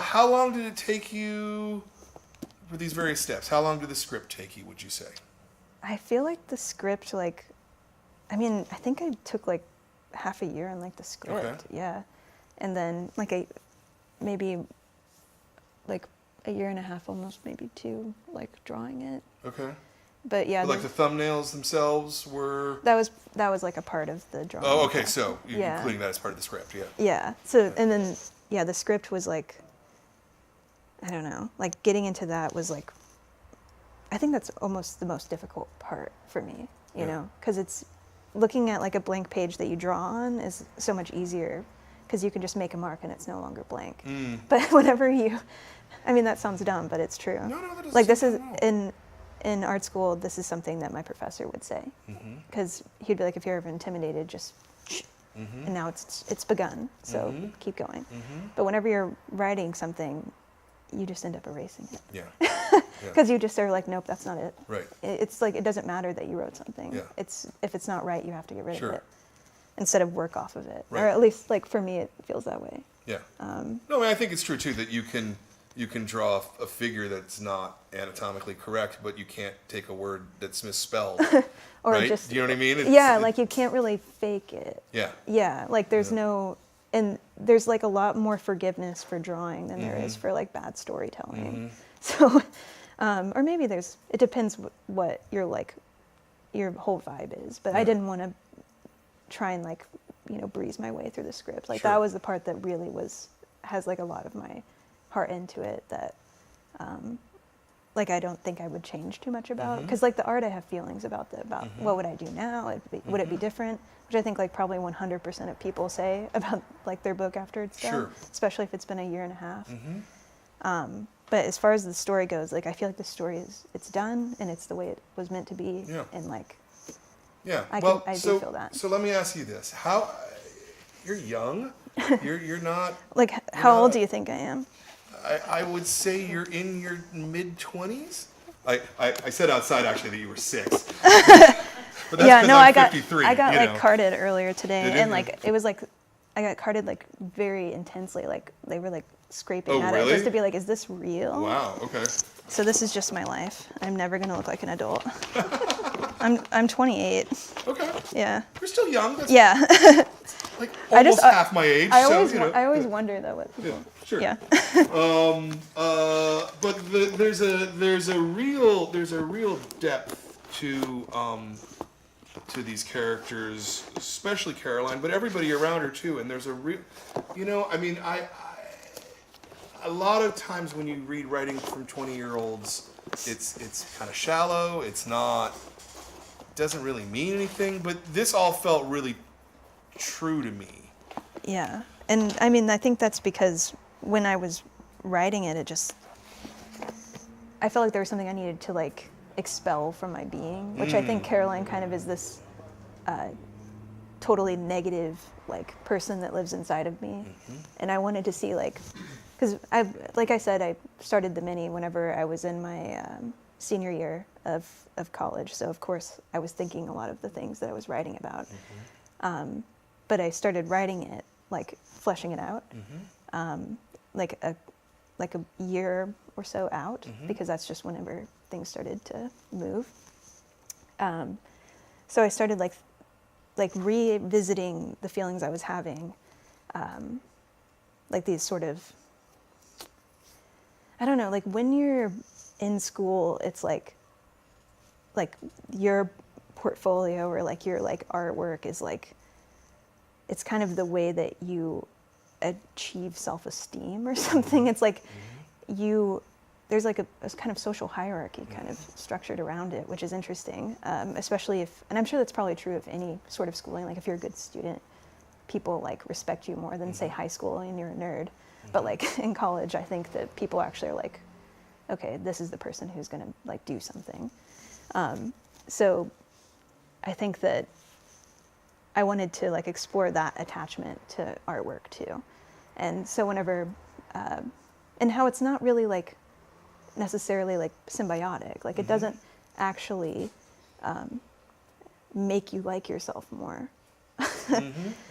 how long did it take you for these various steps? How long did the script take you, would you say? I feel like the script, I think I took like half a year on like the script. Okay. Yeah. And then maybe like a year and a half, almost maybe two, like drawing it. Okay. But yeah. But like the thumbnails themselves were. That was like a part of the drawing. Oh, okay. So you're Yeah. including that as part of the script, yeah. Yeah. So and then the script was like, I don't know, like getting into that was like, I think that's almost the most difficult part for me, you know, because it's looking at like a blank page that you draw on is so much easier because you can just make a mark and it's no longer blank. But whenever that sounds dumb, but it's true. No, that doesn't Like this sound is dumb at all. in art school, this is something that my professor would say, because he'd be like, if you're ever intimidated, just shh. And now it's begun, so keep going. But whenever you're writing something, you just end up erasing it. Yeah. Because you just are like, nope, that's not it. Right. It's like, it doesn't matter that you wrote something. Yeah. If it's not right, you have to get rid Sure. of it instead of work off of it. Right. Or at least, like, for me, it feels that way. Yeah. No, I mean, I think it's true too that you can draw a figure that's not anatomically correct, but you can't take a word that's misspelled. Or right? just, Do you know what I mean? Like you can't really fake it. Yeah. Yeah, like there's no, and there's like a lot more forgiveness for drawing than there is for like bad storytelling. So, or maybe it depends what your whole vibe is. But I didn't want to try and like, breeze my way through the script. Like that was the part that really has like a lot of my heart into it that, like I don't think I would change too much about, because like the art I have feelings about what would I do now? Would it be different? Which I think like probably 100% of people say about like their book after it's done, especially if it's been a year and a half. But as far as the story goes, like I feel like the story it's done and it's the way it was meant to be. Yeah. And like, I do feel that. So let me ask you this: you're young, you're not like how old do you think I am? I would say you're in your mid-20s. I said outside actually that you were 6. But that's I'm 53. I got like carded earlier today, and like it was like I got carded like very intensely. Like they were like scraping at it just to be like, is this real? Wow. Okay. So this is just my life. I'm never gonna look like an adult. I'm 28. Okay. Yeah. You're still young. That's like almost half my age. I always wonder though what people. Yeah, sure. Yeah. But there's a real depth to these characters, especially Caroline, but everybody around her too. And there's a real, I mean, a lot of times when you read writing from 20-year-olds, it's kind of shallow. It's not. Doesn't really mean anything. But this all felt really true to me. Yeah, and I mean, I think that's because when I was writing it, I felt like there was something I needed to like expel from my being, which I think Caroline kind of is this totally negative like person that lives inside of me, and I wanted to see like, because like I said, I started the mini whenever I was in my senior year of college, so of course I was thinking a lot of the things that I was writing about. But I started writing it, like fleshing it out, like a year or so out, because that's just whenever things started to move. So I started like revisiting the feelings I was having, like these sort of, I don't know, like when you're in school, it's like your portfolio or like your like artwork is like, it's kind of the way that you achieve self-esteem or something. It's like there's like a kind of social hierarchy kind of structured around it, which is interesting, especially and I'm sure that's probably true of any sort of schooling, like if you're a good student, people like respect you more than say high school and you're a nerd. But like in college, I think that people actually are like, okay, this is the person who's gonna like do something. So I think that I wanted to like explore that attachment to artwork too. And so whenever, and how it's not really like necessarily like symbiotic, like it doesn't actually make you like yourself more,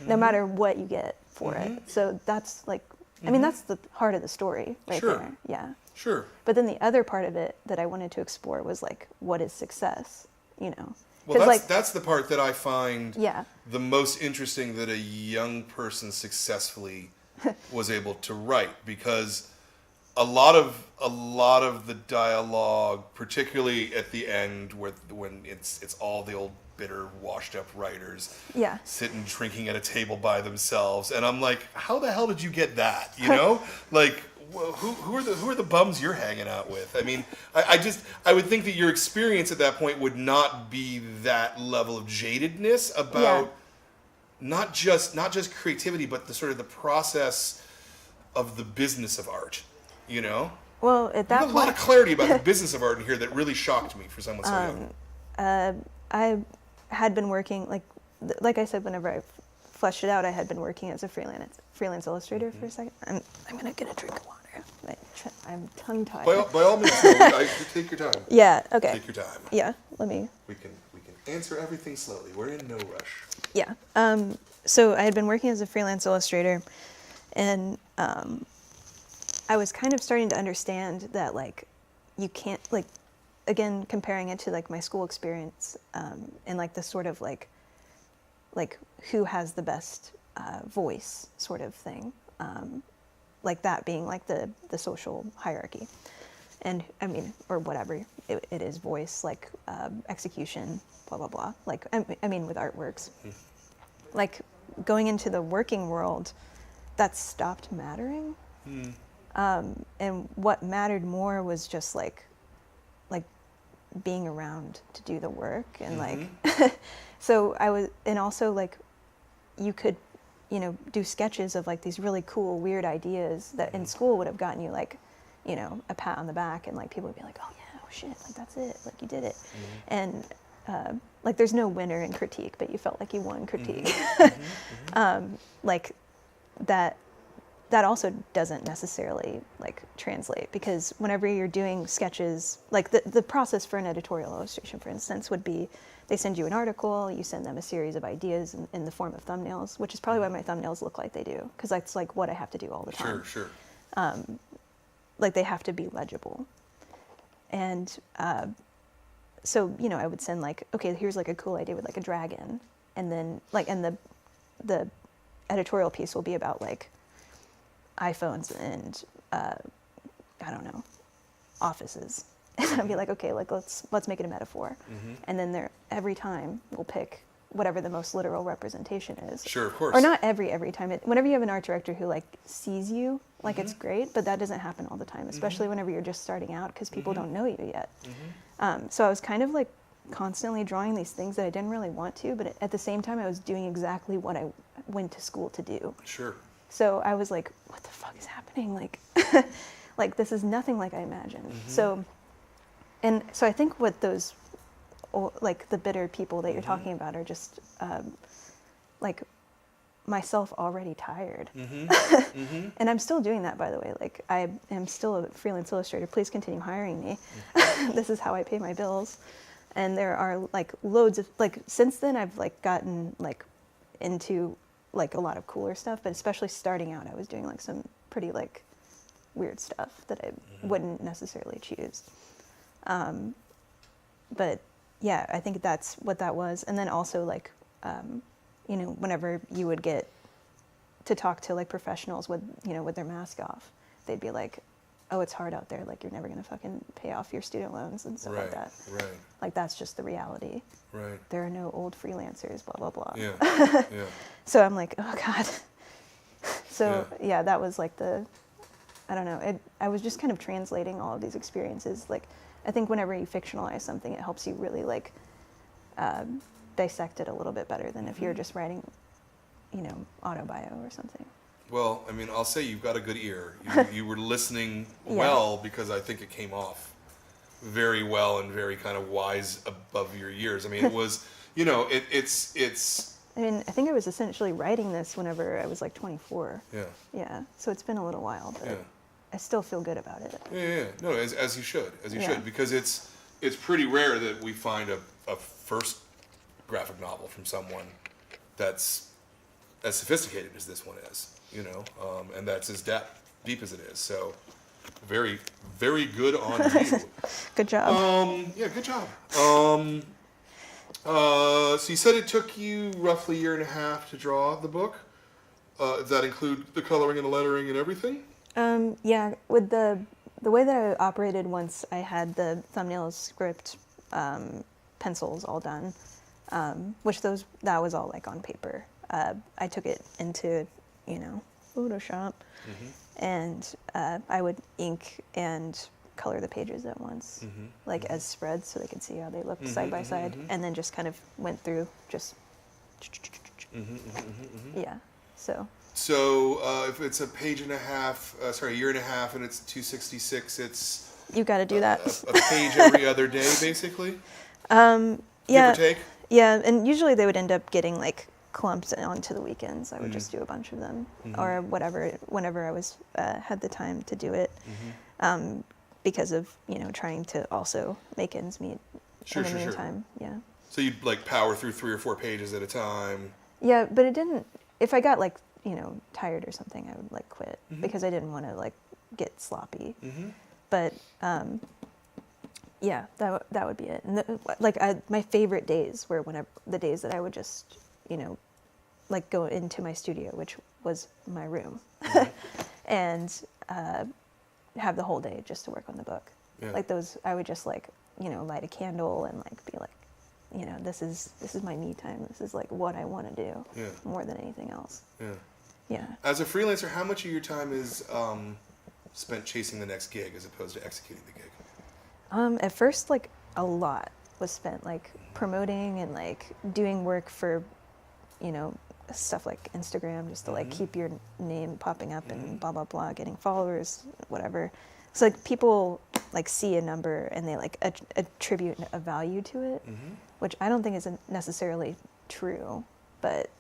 no matter what you get for it. So that's like, I mean, that's the heart of the story right there. Yeah. Sure. But then the other part of it that I wanted to explore was like, what is success, Well, that's the part that I find the most interesting, that a young person successfully was able to write, because a lot of the dialogue, particularly at the end, when it's all the old bitter, washed up writers sitting drinking at a table by themselves, and I'm like, how the hell did you get that? Like. Who are the bums you're hanging out with? I mean, I would think that your experience at that point would not be that level of jadedness about not just creativity, but the sort of the process of the business of art. Well, at You that have a lot of point, clarity about the business of art in here that really shocked me for someone so young. I had been working, like I said, whenever I fleshed it out, I had been working as a freelance illustrator for a second. I'm gonna get a drink of water. I'm tongue-tied. By all means, no, take your time. Yeah. Okay. Take your time. Yeah. Let me. We can answer everything slowly. We're in no rush. Yeah. So I had been working as a freelance illustrator, and I was kind of starting to understand that like you can't like, again, comparing it to like my school experience, and like the sort of like who has the best voice sort of thing, like that being like the social hierarchy, and I mean, or whatever it is, voice, like execution, blah blah blah. Like I mean with artworks, like going into the working world, that stopped mattering. And what mattered more was just like being around to do the work, and like so I was, and also like you could, you know, do sketches of like these really cool weird ideas that in school would have gotten you like, you know, a pat on the back, and like people would be like, oh yeah, oh shit, like that's it, like you did it. And like there's no winner in critique, but you felt like you won critique. Like that also doesn't necessarily like translate, because whenever you're doing sketches, like the process for an editorial illustration, for instance, would be they send you an article, you send them a series of ideas in the form of thumbnails, which is probably why my thumbnails look like they do, because that's like what I have to do all the time. Sure. Like they have to be legible. And so, you know, I would send like, okay, here's like a cool idea with like a dragon, and then like, and the editorial piece will be about like iPhones and I don't know, offices. And I'd be like, okay, like let's make it a metaphor. And then every time we'll pick whatever the most literal representation is. Sure, of course. Or not every time. Whenever you have an art director who like sees you, like it's great, but that doesn't happen all the time, especially whenever you're just starting out, because people don't know you yet. So I was kind of like constantly drawing these things that I didn't really want to, but at the same time I was doing exactly what I went to school to do. Sure. So I was like, what the fuck is happening? Like, like this is nothing like I imagined. So I think what those, like the bitter people that you're talking about are just like myself already tired. And I'm still doing that, by the way. Like I am still a freelance illustrator. Please continue hiring me. This is how I pay my bills. And there are like loads of, like since then I've like gotten like into like a lot of cooler stuff, but especially starting out I was doing like some pretty like weird stuff that I wouldn't necessarily choose. But yeah, I think that's what that was. And then also like, you know, whenever you would get to talk to like professionals with, you know, with their mask off, they'd be like, oh, it's hard out there. Like you're never gonna fucking pay off your student loans and stuff like that. Right. Like that's just the reality. Right. There are no old freelancers, blah, blah, blah. Yeah. So I'm like, oh God. So yeah, that was like I don't know. I was just kind of translating all of these experiences. Like, I think whenever you fictionalize something, it helps you really like dissect it a little bit better than if you're just writing, you know, autobio or something. Well, I mean, I'll say you've got a good ear. You were listening well, because I think it came off very well and very kind of wise above your years. I mean, it was, you know, it's. I mean, I think I was essentially writing this whenever I was like 24. Yeah. Yeah. So it's been a little while, but I still feel good about it. Yeah. No, as you should, because it's pretty rare that we find a first graphic novel from someone that's as sophisticated as this one is, you know, and that's as deep as it is. So very, very good on you. Good job. Yeah, good job. So you said it took you roughly a year and a half to draw the book. Does that include the coloring and the lettering and everything? Yeah, with the way that I operated once I had the thumbnail script, pencils all done, which that was all like on paper. I took it into, you know, Photoshop, and I would ink and color the pages at once, like as spreads, so they could see how they looked side by side, and then just kind of went through just, yeah. So if it's a page and a half, a year and a half, and it's 266, it's You got to do that. a page every other day, basically. Yeah. Give or take. Yeah, and usually they would end up getting like clumped onto the weekends. I would just do a bunch of them, or whenever I was had the time to do it, because of trying to also make ends meet in the meantime. Yeah. So you'd like power through 3 or 4 pages at a time. Yeah, but it didn't. If I got like tired or something, I would like quit because I didn't want to like get sloppy. But yeah, that would be it. And my favorite days were the days that I would just like go into my studio, which was my room, and have the whole day just to work on the book. Yeah. Like those, I would just like light a candle and like be like, this is my me time. This is like what I want to do more than anything else. Yeah. Yeah. As a freelancer, how much of your time is spent chasing the next gig as opposed to executing the gig? At first, like a lot was spent like promoting and like doing work for, stuff like Instagram, just to like keep your name popping up and blah blah blah, getting followers, whatever. So like people like see a number and they like attribute a value to it, which I don't think is necessarily true, but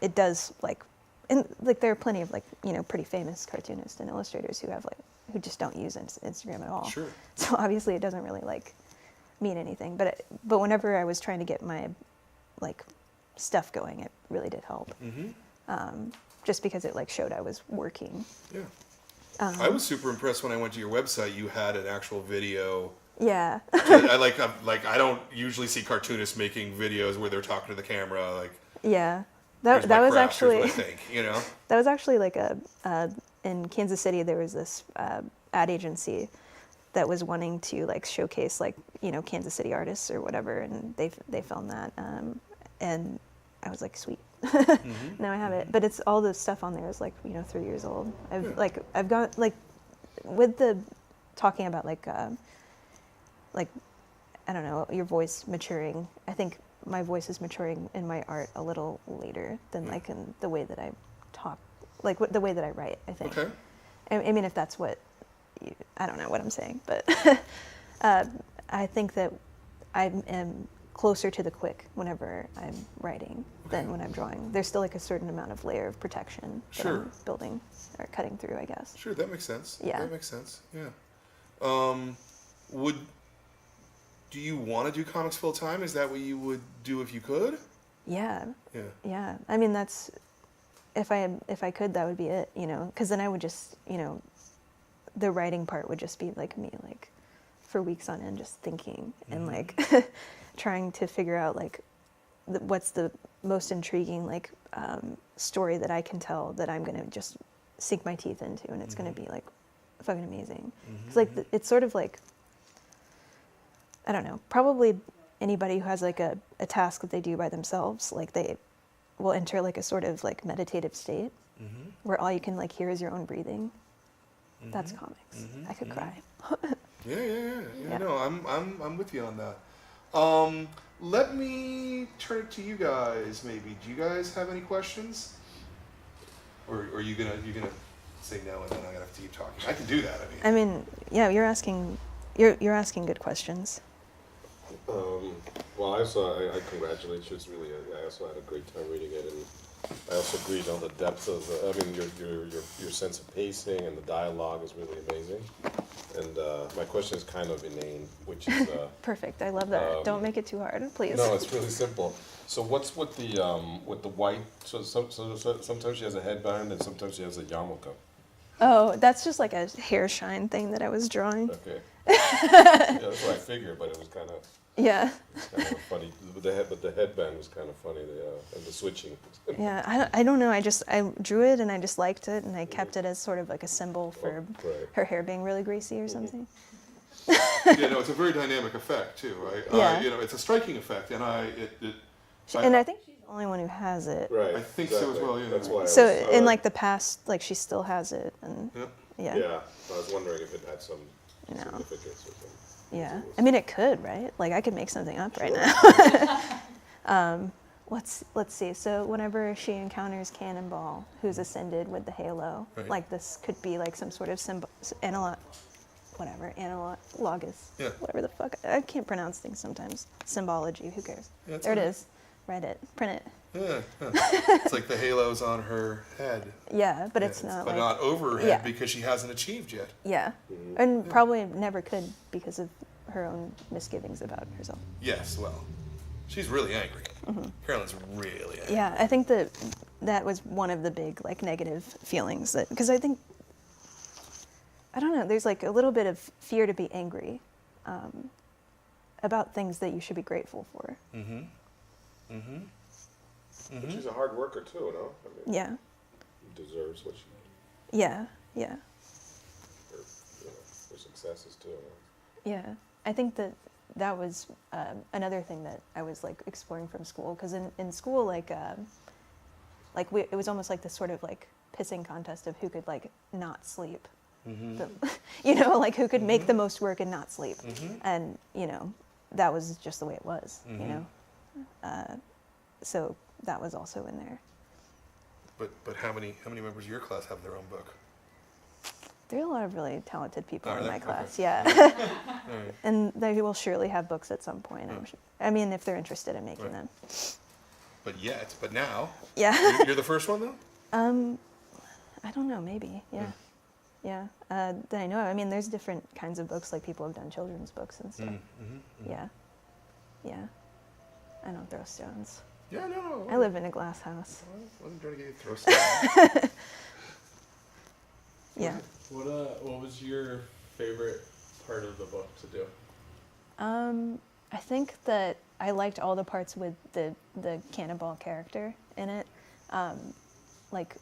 it does like, and like there are plenty of like pretty famous cartoonists and illustrators who just don't use Instagram at all. Sure. So obviously it doesn't really like mean anything, but whenever I was trying to get my like stuff going, it really did help. Just because it like showed I was working. Yeah. I was super impressed when I went to your website. You had an actual video. Yeah. I don't usually see cartoonists making videos where they're talking to the camera. Like. Yeah. That was actually. Here's what I think, That was actually like in Kansas City. There was this ad agency that was wanting to like showcase like Kansas City artists or whatever, and they filmed that. And I was like, sweet. Now I have it, but it's all the stuff on there is like 3 years old. I've got like with the talking about like I don't know, your voice maturing. I think my voice is maturing in my art a little later than like in the way that I talk, like the way that I write. I think. Okay. I mean, if that's what I don't know what I'm saying, but I think that I am closer to the quick whenever I'm writing than when I'm drawing. There's still like a certain amount of layer of protection that I'm building or cutting through, I guess. Sure, that makes sense. Yeah. That makes sense, yeah. Do you want to do comics full time? Is that what you would do if you could? Yeah. Yeah. Yeah. I mean, that's, if I could, that would be it, because then I would just, the writing part would just be like me, like for weeks on end, just thinking and like trying to figure out like what's the most intriguing like story that I can tell that I'm gonna just sink my teeth into, and it's gonna be like fucking amazing. It's like it's sort of like, I don't know, probably anybody who has like a task that they do by themselves, like they will enter like a sort of like meditative state where all you can like hear is your own breathing. That's comics. I could cry. Yeah. No, I'm with you on that. Let me turn it to you guys. Maybe do you guys have any questions, or are you gonna say no and then I'm gonna have to keep talking? I can do that. I mean, yeah, you're asking good questions. Well, I congratulate you. It's really, I also had a great time reading it, and I also agreed on the depth of your sense of pacing and the dialogue is really amazing. And my question is kind of inane, which is perfect. I love that. Don't make it too hard, please. No, it's really simple. So what's with the white? So sometimes she has a headband and sometimes she has a yarmulke. Oh, that's just like a hair shine thing that I was drawing. Okay. Yeah, that's what I figured, but it was kind of. Yeah. Kind of funny, but the headband was kind of funny, and the switching. Yeah, I don't know. I drew it and I just liked it, and I kept it as sort of like a symbol for her hair being really greasy or something. Yeah, no, it's a very dynamic effect too, right? Yeah. It's a striking effect, and I think she's the only one who has it. Right. I think so as well. Yeah. That's why. So in like the past, like she still has it, and yeah. Yeah. I was wondering if it had some significance or something. Yeah, I mean it could, right? Like I could make something up right now. let's see. So whenever she encounters Cannonball, who's ascended with the halo, Right. like this could be like some sort of analogous, Yeah. whatever the fuck. I can't pronounce things sometimes. Symbology, who cares? Yeah, that's there it all right. is. Read it, print it. Yeah, it's like the halo's on her head. Yeah, but Yeah, it's not but like, not over her head yeah. because she hasn't achieved yet. yeah, and probably never could because of her own misgivings about herself. Yes, well, she's really angry. Carolyn's really angry. Yeah, I think that was one of the big like negative feelings that, because I think, I don't know, there's like a little bit of fear to be angry about things that you should be grateful for. But she's a hard worker too, no? I mean, Yeah, deserves what she, yeah, her, her successes too. yeah. I think that was another thing that I was like exploring from school, because in school it was almost like this sort of like pissing contest of who could like not sleep. Like who could make the most work and not sleep. And, that was just the way it was, so that was also in there. But how many members of your class have their own book? There are a lot of really talented people Are in there? my class, Okay. yeah. All right. And they will surely have books at some point, I'm sure. I mean, if they're interested in making Right. them. But now, Yeah. you're the first one though? I don't know, maybe, yeah. Yeah, that I know of. I mean, there's different kinds of books, like people have done children's books and stuff. Yeah. Yeah. I don't throw stones. Yeah, no. I live in a glass house. I wasn't trying to get you to throw stuff. Yeah. What was your favorite part of the book to do? I think that I liked all the parts with the Cannonball character in it. Like,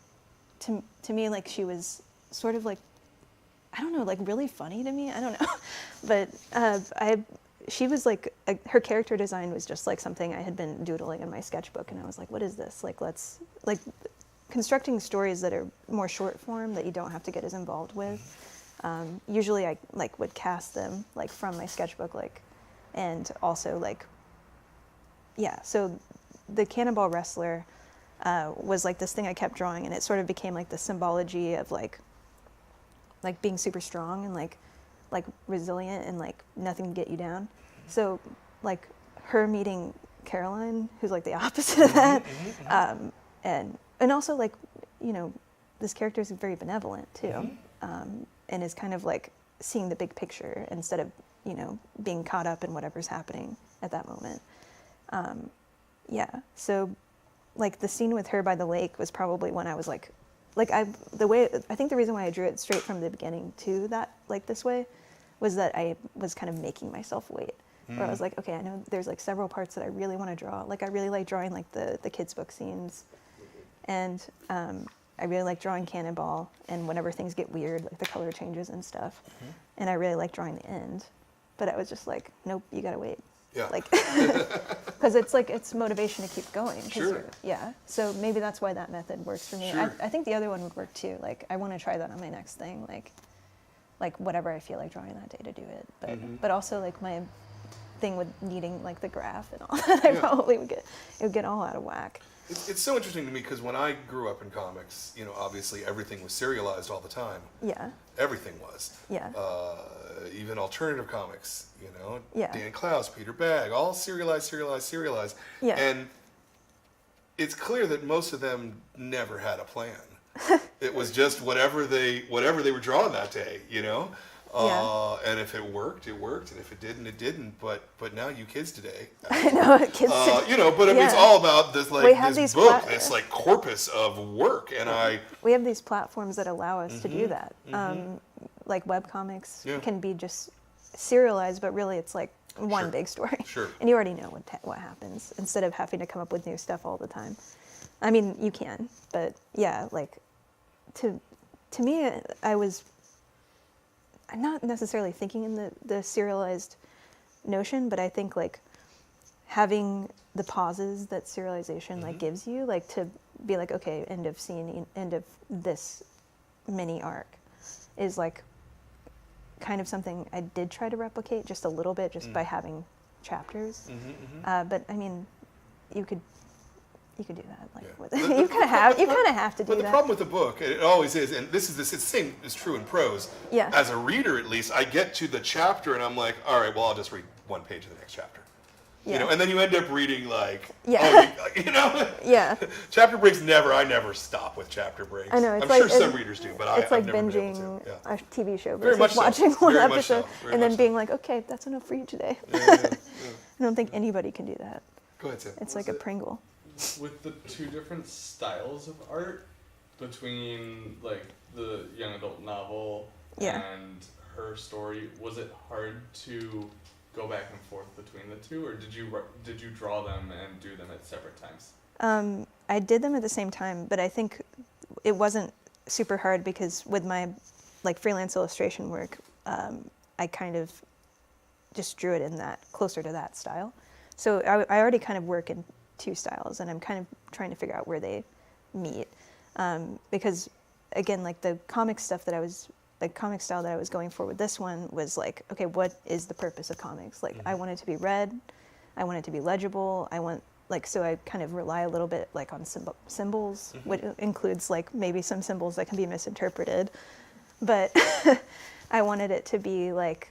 to me, like, she was sort of like, I don't know, like really funny to me. I don't know. But she was like, her character design was just like something I had been doodling in my sketchbook, and I was like, what is this? Like, let's, like, constructing stories that are more short form that you don't have to get as involved with. Usually I like would cast them like from my sketchbook, like, and also like, yeah, so the Cannonball wrestler was like this thing I kept drawing, and it sort of became like the symbology of like being super strong and like resilient and like nothing can get you down. So like her meeting Caroline, who's like the opposite of that, and also like, this character is very benevolent too, and is kind of like seeing the big picture instead of, being caught up in whatever's happening at that moment. Yeah, so like the scene with her by the lake was probably when I was like I think the reason why I drew it straight from the beginning to that, like this way, was that I was kind of making myself wait. Where I was like, okay, I know there's like several parts that I really want to draw. Like I really like drawing like the kids' book scenes, and I really like drawing Cannonball, and whenever things get weird, like the color changes and stuff. And I really like drawing the end, but I was just like, nope, you gotta wait. Yeah. Like, because it's like, it's motivation to keep going. 'Cause Sure. Yeah. So maybe that's why that method works for me. Sure. I think the other one would work too. Like, I want to try that on my next thing. Like whatever I feel like drawing that day to do it. But also like my thing with needing like the graph and all that, I probably would get all out of whack. It's so interesting to me because when I grew up in comics, obviously everything was serialized all the time. Yeah. Everything was. Yeah. Even alternative comics, Yeah. Dan Clowes, Peter Bagg, all serialized. Yeah. And it's clear that most of them never had a plan. It was just whatever they were drawing that day, Yeah. And if it worked, it worked, and if it didn't, it didn't. But now you kids today, I know, kids. but I mean, it's all about this We have this these book, this like corpus of work, and we have these platforms that allow us to do that. Like webcomics can be just serialized, but really it's like one Sure. big story. Sure. And you already know what happens, instead of having to come up with new stuff all the time. I mean, you can, but yeah, like to me, I was not necessarily thinking in the serialized notion, but I think like having the pauses that serialization like gives you, like to be like, okay, end of scene, end of this mini arc, is like kind of something I did try to replicate just a little bit, just by having chapters. But I mean, you could you could do that. Like Yeah. you kind of have to do But the that. problem with the book, it always is, and it's the same is true in prose. Yeah. As a reader, at least, I get to the chapter and I'm like, all right, well, I'll just read one page of the next chapter. Yeah. You know, and then you end up reading like, Yeah. you know. Yeah. Chapter breaks I never stop with chapter breaks. I know, it's I'm like- sure some readers do, but It's I've like never been able binging to. Yeah. a TV show Very versus much so. watching one Very much so. episode Very and then much so. being like, okay, that's enough for you today. Yeah. I don't think anybody can do that. Go ahead, Tim. It's like a Pringle. With the two different styles of art between like the young adult novel Yeah. and her story, was it hard to go back and forth between the two, or did you draw them and do them at separate times? I did them at the same time, but I think it wasn't super hard because with my like freelance illustration work, I kind of just drew it in that closer to that style. So I already kind of work in two styles, and I'm kind of trying to figure out where they meet. Because again, like the comic stuff that comic style that I was going for with this one was like, okay, what is the purpose of comics? Like, I want it to be read, I want it to be legible, so I kind of rely a little bit like on symbols, which includes like maybe some symbols that can be misinterpreted, but I wanted it to be like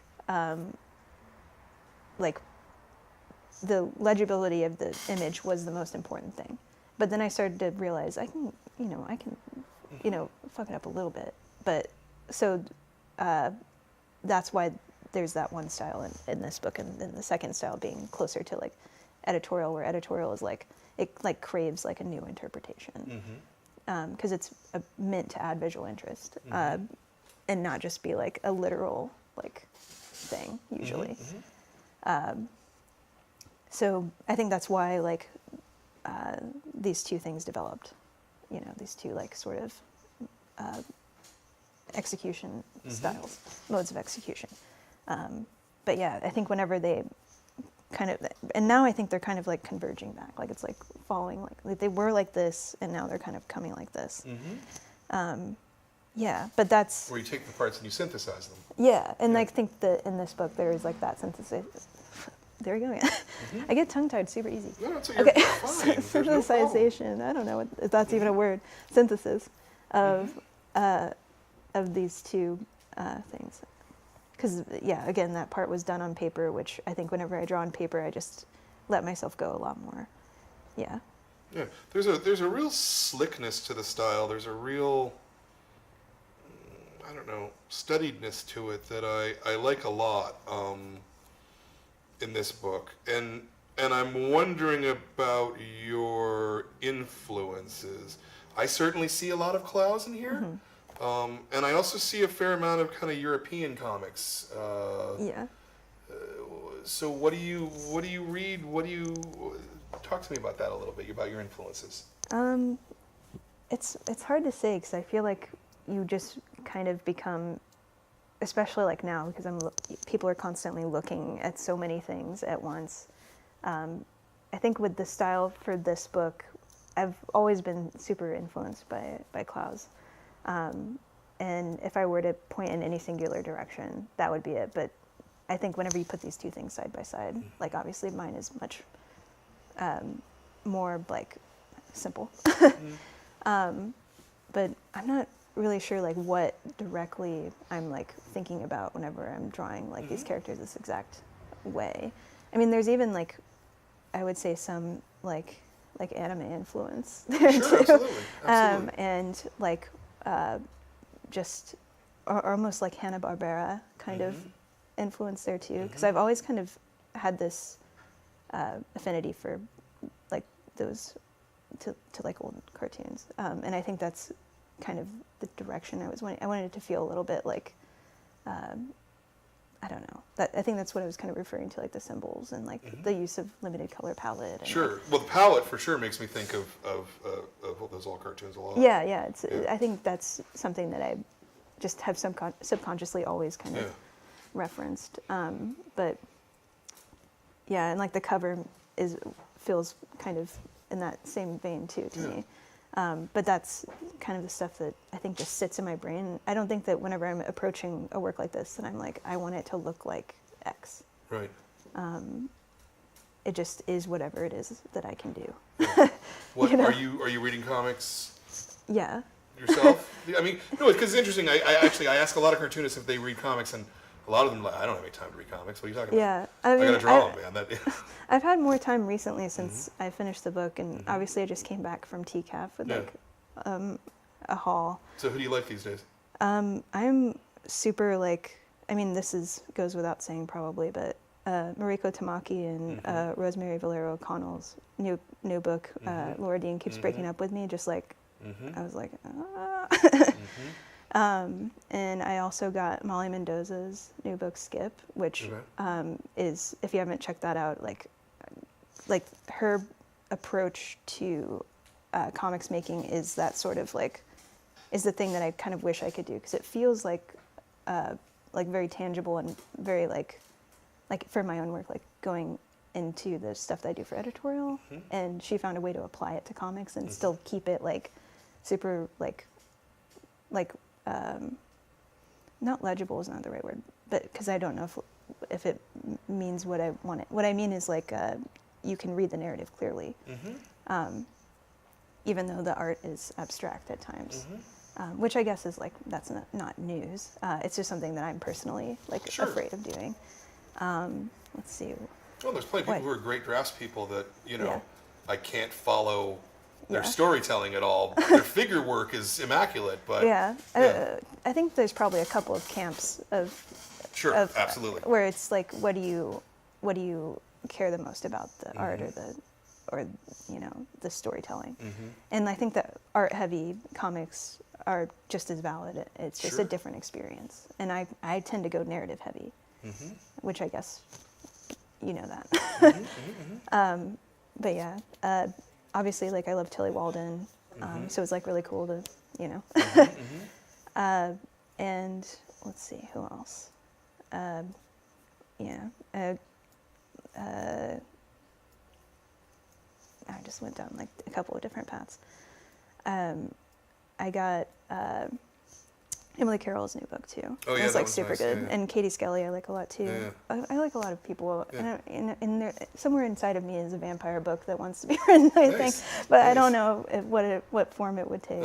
the legibility of the image was the most important thing. But then I started to realize I can fuck it up a little bit. But so that's why there's that one style in this book, and then the second style being closer to like editorial, where editorial is like, it like craves like a new interpretation. Because it's meant to add visual interest and not just be like a literal like thing usually. So I think that's why like these two things developed, these two like sort of execution styles, modes of execution. But yeah, I think whenever they kind of, and now I think they're kind of like converging back, like it's like following, like they were like this and now they're kind of coming like this. Yeah, but that's... Where you take the parts and you synthesize them. Yeah, and I think that in this book there is like that synthesis. There we go again. I get tongue-tied super easy. No, it's you're Okay, fine. There's no problem. synthesization, I don't know if that's even a word, synthesis of these two things. Because, yeah, again, that part was done on paper, which I think whenever I draw on paper, I just let myself go a lot more. Yeah. Yeah, there's a real slickness to the style. There's a real, I don't know, studiedness to it that I like a lot in this book. And I'm wondering about your influences. I certainly see a lot of Klaus in here. And I also see a fair amount of kind of European comics. Yeah. So what do you read? Talk to me about that a little bit, about your influences. It's hard to say because I feel like you just kind of become, especially like now, because people are constantly looking at so many things at once. I think with the style for this book, I've always been super influenced by Klaus. And if I were to point in any singular direction, that would be it. But I think whenever you put these two things side by side, like obviously mine is much more like simple. But I'm not really sure like what directly I'm like thinking about whenever I'm drawing like these characters this exact way. I mean, there's even like, I would say some like anime influence there Sure, too. absolutely. And like just or almost like Hanna-Barbera kind of influence there too, because I've always kind of had this affinity for like those to like old cartoons, and I think that's kind of the direction I was wanting. I wanted it to feel a little bit like I don't know. I think that's what I was kind of referring to, like the symbols and like the use of limited color palette. And Sure. like, Well, the palette for sure makes me think of those old cartoons a lot. yeah. I think that's something that I just have subconsciously always kind of referenced. But yeah, and like the cover feels kind of in that same vein too to me. But that's kind of the stuff that I think just sits in my brain. I don't think that whenever I'm approaching a work like this, that I'm like, I want it to look like X. Right. it just is whatever it is that I can do. What You know? are you reading comics Yeah. yourself? I mean, no, because it's interesting. I ask a lot of cartoonists if they read comics, and a lot of them like, I don't have any time to read comics. What are you talking about? Yeah. I gotta draw them, man. That, I've had more time recently since I finished the book, and obviously I just came back from TCAF with Yeah. like a haul. So who do you like these days? I'm super like, I mean, goes without saying probably, but Mariko Tamaki and Rosemary Valero O'Connell's new book, Laura Dean Keeps Breaking Up With Me, just like, I was like, and I also got Molly Mendoza's new book, Skip, which is, if you haven't checked that out, like her approach to comics making is that sort of like, is the thing that I kind of wish I could do, because it feels like very tangible and very like for my own work, like going into the stuff that I do for editorial, and she found a way to apply it to comics and still keep it like super like not legible is not the right word, but because I don't know if it means what I want it. What I mean is like you can read the narrative clearly, even though the art is abstract at times, which I guess is like that's not news. It's just something that I'm personally like afraid of doing. Let's see. Well, there's plenty of people who are great draftspeople that, you know, Yeah. I can't follow their Yeah. storytelling at all. Their figure work is immaculate, but Yeah, yeah. I think there's probably a couple of camps of Sure, of, absolutely. where it's like, what do you care the most about, the art or you know, the storytelling? And I think that art heavy comics are just as valid. It's just a different experience, and I tend to go narrative heavy, which I guess you know that. But yeah, obviously, like I love Tilly Walden, so it's like really cool to, you know. And let's see, who else? I just went down like a couple of different paths. I got Emily Carroll's new book too. Oh, yeah, It's that like was super nice, good. yeah. And Katie Skelly I like a lot too. Yeah. I like a lot of people. Yeah. And there, somewhere inside of me is a vampire book that wants to be written, I think. But I don't know what form it would take.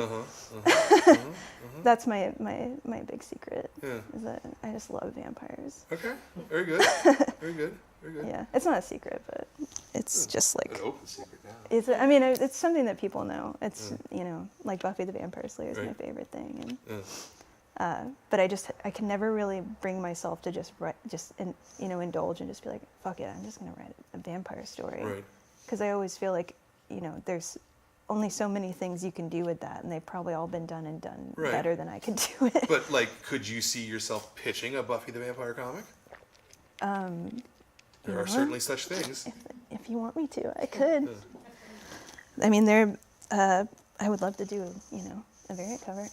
That's my big secret. Yeah. Is that I just love vampires. Okay, very good. Very good. Very good. Yeah, it's not a secret, but it's just like An open secret now. I mean, it's something that people know. It's you know, like Buffy the Vampire Slayer is my favorite thing, and but I can never really bring myself to just indulge and just be like, fuck it, I'm just gonna write a vampire story, Right. because I always feel like, you know, there's only so many things you can do with that, and they've probably all been done Right. better than I could do it. But like, could you see yourself pitching a Buffy the Vampire comic? There are certainly such things. If you want me to, I could. I mean, I would love to do, you know, a variant cover,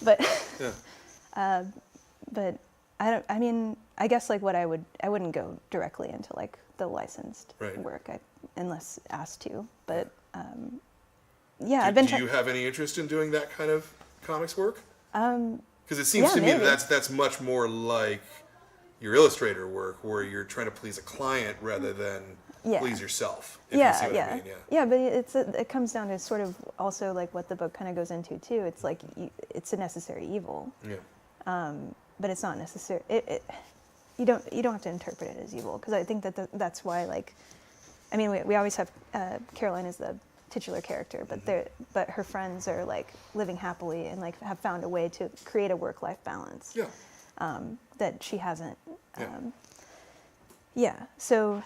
but but I mean, I guess like I wouldn't go directly into like the licensed work unless asked to. But yeah, Do you have any interest in doing that kind of comics work? Because it seems to me maybe. that's much more like your illustrator work, where you're trying to please a client rather than please yourself. If you see what I mean. Yeah, but it comes down to sort of also like what the book kind of goes into too. It's like it's a necessary evil. Yeah. But it's not necessary. You don't have to interpret it as evil, because I think that's why, like, I mean, we always have Caroline as the titular character, but her friends are like living happily and like have found a way to create a work-life balance. Yeah. That she hasn't. So,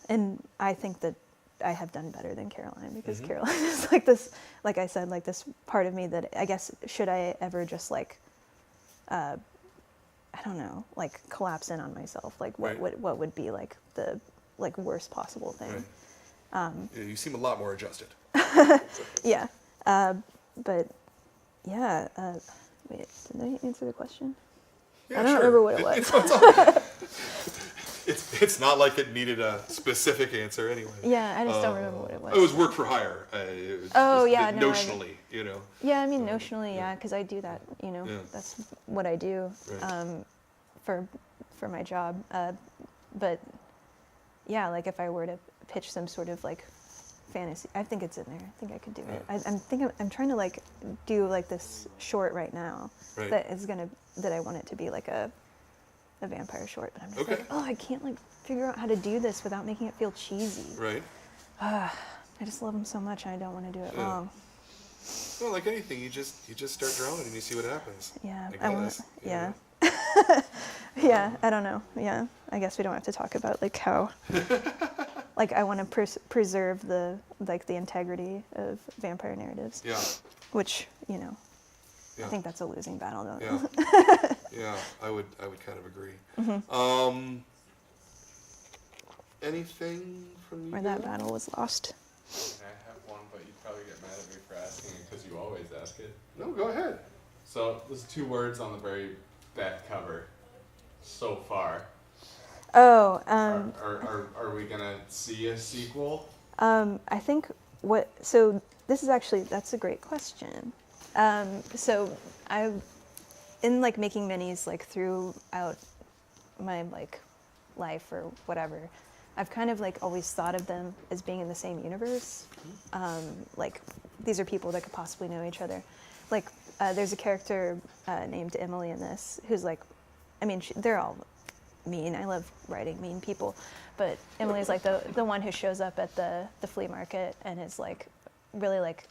and I think that I have done better than Caroline, because Caroline is like this, like I said, like this part of me that I guess, should I ever just like, I don't know, like collapse in on myself, like what would be like the like worst possible thing. Right. You seem a lot more adjusted. Yeah. But yeah, wait, did I answer the question? Yeah, I don't sure. remember what it was. It's not like it needed a specific answer anyway. Yeah, I just don't remember what it was. It was work for hire. Notionally, you know. Yeah, I mean notionally, yeah, because I do that. You know, Yeah. that's what I do Right. for my job. But yeah, like if I were to pitch some sort of like fantasy, I think it's in there. I think I could do it. I'm trying to like do like this short right now Right. that I want it to be like a vampire short, but I'm just Okay. like, oh, I can't like figure out how to do this without making it feel cheesy. Right. I just love them so much, and I don't want to do it Yeah. wrong. Well, like anything, you just start drawing and you see what happens. Yeah, I want. guess, Yeah. Yeah, I don't know. Yeah, I guess we don't have to talk about like how. Like I want to preserve the integrity of vampire narratives. Yeah. Which I Yeah. think that's a losing battle, though. Yeah. Yeah, I would kind of agree. Mm-hmm. Anything from you? Where that battle was lost. I have one, but you'd probably get mad at me for asking it because you always ask it. No, go ahead. So there's 2 words on the very back cover. So far. Oh, Are we gonna see a sequel? I think so this is actually, that's a great question. So I've, in like making minis like throughout my like life or whatever, I've kind of like always thought of them as being in the same universe. Like these are people that could possibly know each other. Like there's a character named Emily in this who's like, I mean, they're all mean. I love writing mean people, but Emily's like the one who shows up at the flea market and is like really like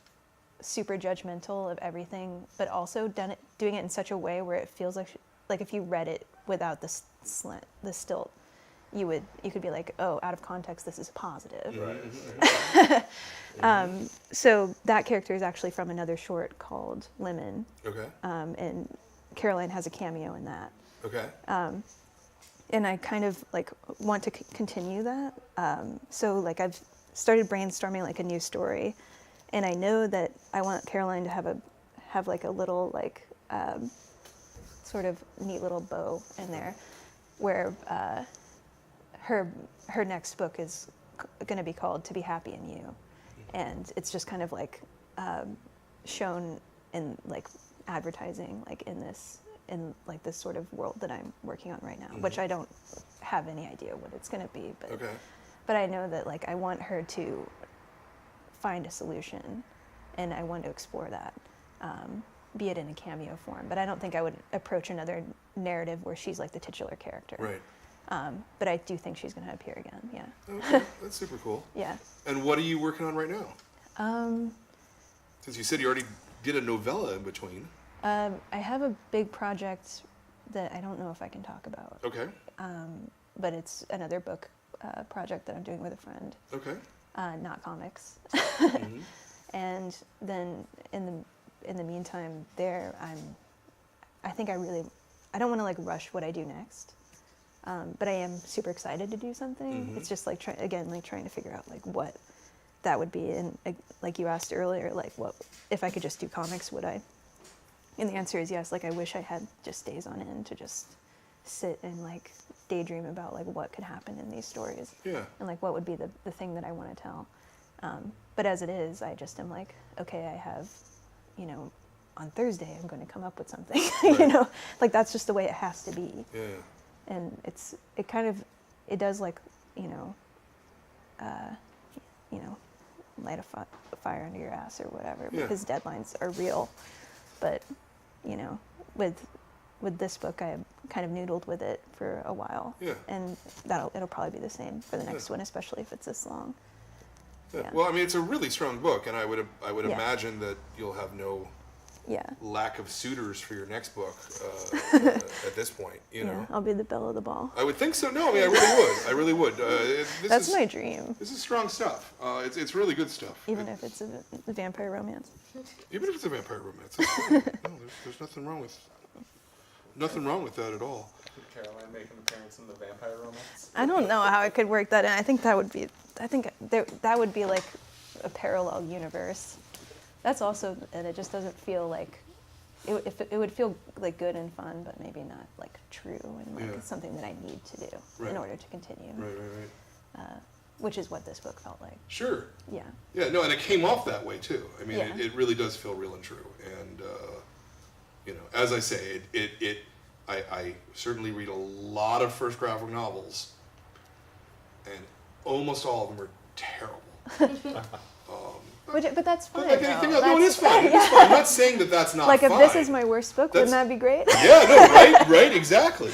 super judgmental of everything, but also doing it in such a way where it feels like if you read it without the stilt, you could be like, oh, out of context, this is positive. Right. So that character is actually from another short called Lemon. Okay. And Caroline has a cameo in that. Okay. And I kind of like want to continue that. So like I've started brainstorming like a new story, and I know that I want Caroline to have like a little like sort of neat little bow in there, where her next book is going to be called To Be Happy in You, and it's just kind of like shown in like advertising like in this sort of world that I'm working on right now, which I don't have any idea what it's going to be, but I know that like I want her to find a solution, and I want to explore that, be it in a cameo form. But I don't think I would approach another narrative where she's like the titular character. Right. But I do think she's going to appear again. Yeah. Okay, that's super cool. Yeah. And what are you working on right now? Since you said you already did a novella in between. I have a big project that I don't know if I can talk about. Okay. But it's another book project that I'm doing with a friend. Okay. Not Comix. Mm-hmm. And then in the meantime, I think I don't want to like rush what I do next. But I am super excited to do something. Mm-hmm. It's just like trying to figure out like what that would be, and like you asked earlier, like what if I could just do comics, would I? And the answer is yes. Like I wish I had just days on end to just sit and like daydream about like what could happen in these stories. Yeah. And like what would be the thing that I want to tell. But as it is, I just am like, okay, I have, on Thursday I'm going to come up with something. Right. Like that's just the way it has to be. Yeah. And it does like, light a fire under your ass or whatever, Yeah. because deadlines are real. But, with this book, I kind of noodled with it for a while. Yeah. And it'll probably be the same for the next one, especially if it's this long. Yeah. Yeah. Well, I mean, it's a really strong book, and I would Yeah. imagine that you'll have no Yeah. lack of suitors for your next book at this point. You Yeah. know. I'll be the belle of the ball. I would think so. No, I mean, I really would. That's my dream, This is strong stuff. It's really good stuff. even if it's a vampire romance. Even if it's a vampire romance, that's fine. No, there's nothing wrong with that at all. Could Caroline make an appearance in the vampire romance? I don't know how I could work that in. I think that would be like a parallel universe. That's also, and it just doesn't feel like, it would feel like good and fun, but maybe not like true and like Yeah. something that I need to do Right. in order to continue. Right. Which is what this book felt like. Sure. Yeah. Yeah, no, and it came off that way too. I mean, Yeah. it really does feel real and true. And as I say, I certainly read a lot of first graphic novels, and almost all of them are terrible. But that's fine. Like though. anything else, no, it is That's- fine. It is fine. I'm not saying that that's not Like if fine. this is my worst book, wouldn't That's- that be great? Yeah, no, right, exactly.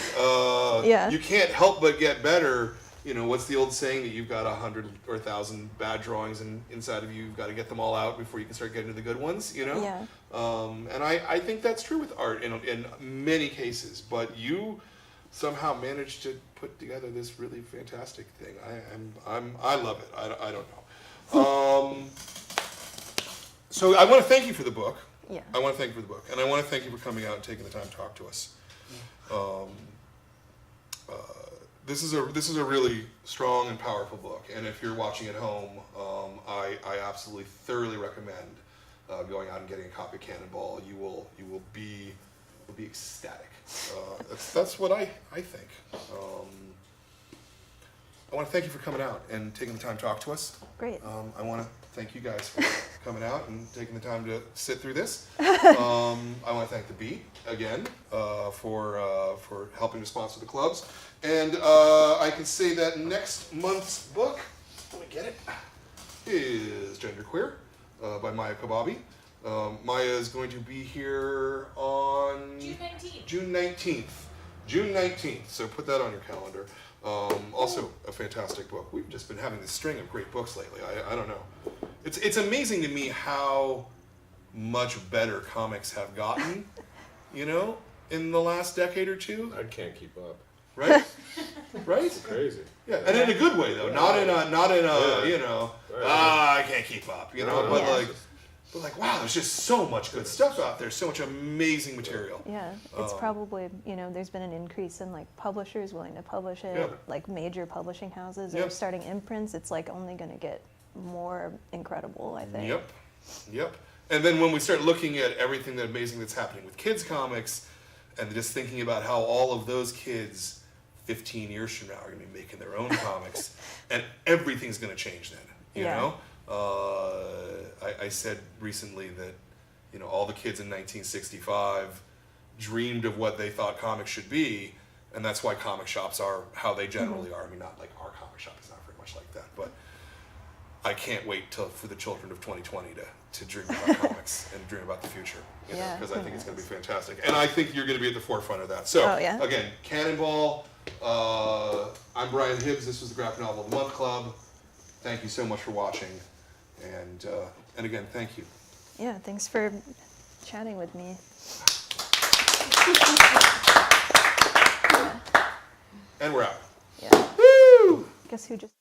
Yeah. You can't help but get better. You know, what's the old saying that you've got 100 or 1,000 bad drawings inside of you? You've got to get them all out before you can start getting to the good ones. You know. Yeah. And I think that's true with art in many cases. But you somehow managed to put together this really fantastic thing. I love it. I don't know. So I want to thank you for the book. Yeah. I want to thank you for the book, and I want to thank you for coming out and taking the time to talk to us. This is a really strong and powerful book, and if you're watching at home, I absolutely thoroughly recommend going out and getting a copy of Cannonball. You will be ecstatic. That's what I think. I want to thank you for coming out and taking the time to talk to us. Great. I want to thank you guys for coming out and taking the time to sit through this. I want to thank the Bee again for helping to sponsor the clubs. And I can say that next month's book, let me get it, is Genderqueer by Maya Kababi. Maya is going to be here on June 19th. June 19th, so put that on your calendar. Also a fantastic book. We've just been having this string of great books lately. I don't know. It's amazing to me how much better comics have gotten, you know, in the last decade or two. I can't keep up. Right? Right? It's crazy. Yeah, and in a good way though. Not in a you know, I can't keep up, you know, but like wow, there's just so much good stuff out there, so much amazing material. Yeah, it's probably, you know, there's been an increase in like publishers willing to publish it, Yeah. like major publishing houses Yep. are starting imprints. It's like only going to get more incredible, I think. Yep. And then when we start looking at everything that amazing that's happening with kids comics, and just thinking about how all of those kids 15 years from now are going to be making their own comics, and everything's going to change then, you know? I said recently that, you know, all the kids in 1965 dreamed of what they thought comics should be, and that's why comic shops are how they generally are. I mean, not like our comic shop is not very much like that, but I can't wait for the children of 2020 to dream about comics and dream about the future, you know, because I think it's going to be fantastic. And I think you're going to be at the forefront of that. So, again, Cannonball, I'm Brian Hibbs. This was the Graphic Novel of the Month Club. Thank you so much for watching. And again, thank you. Yeah, thanks for chatting with me. And we're out. Yeah. Woo! Guess who just...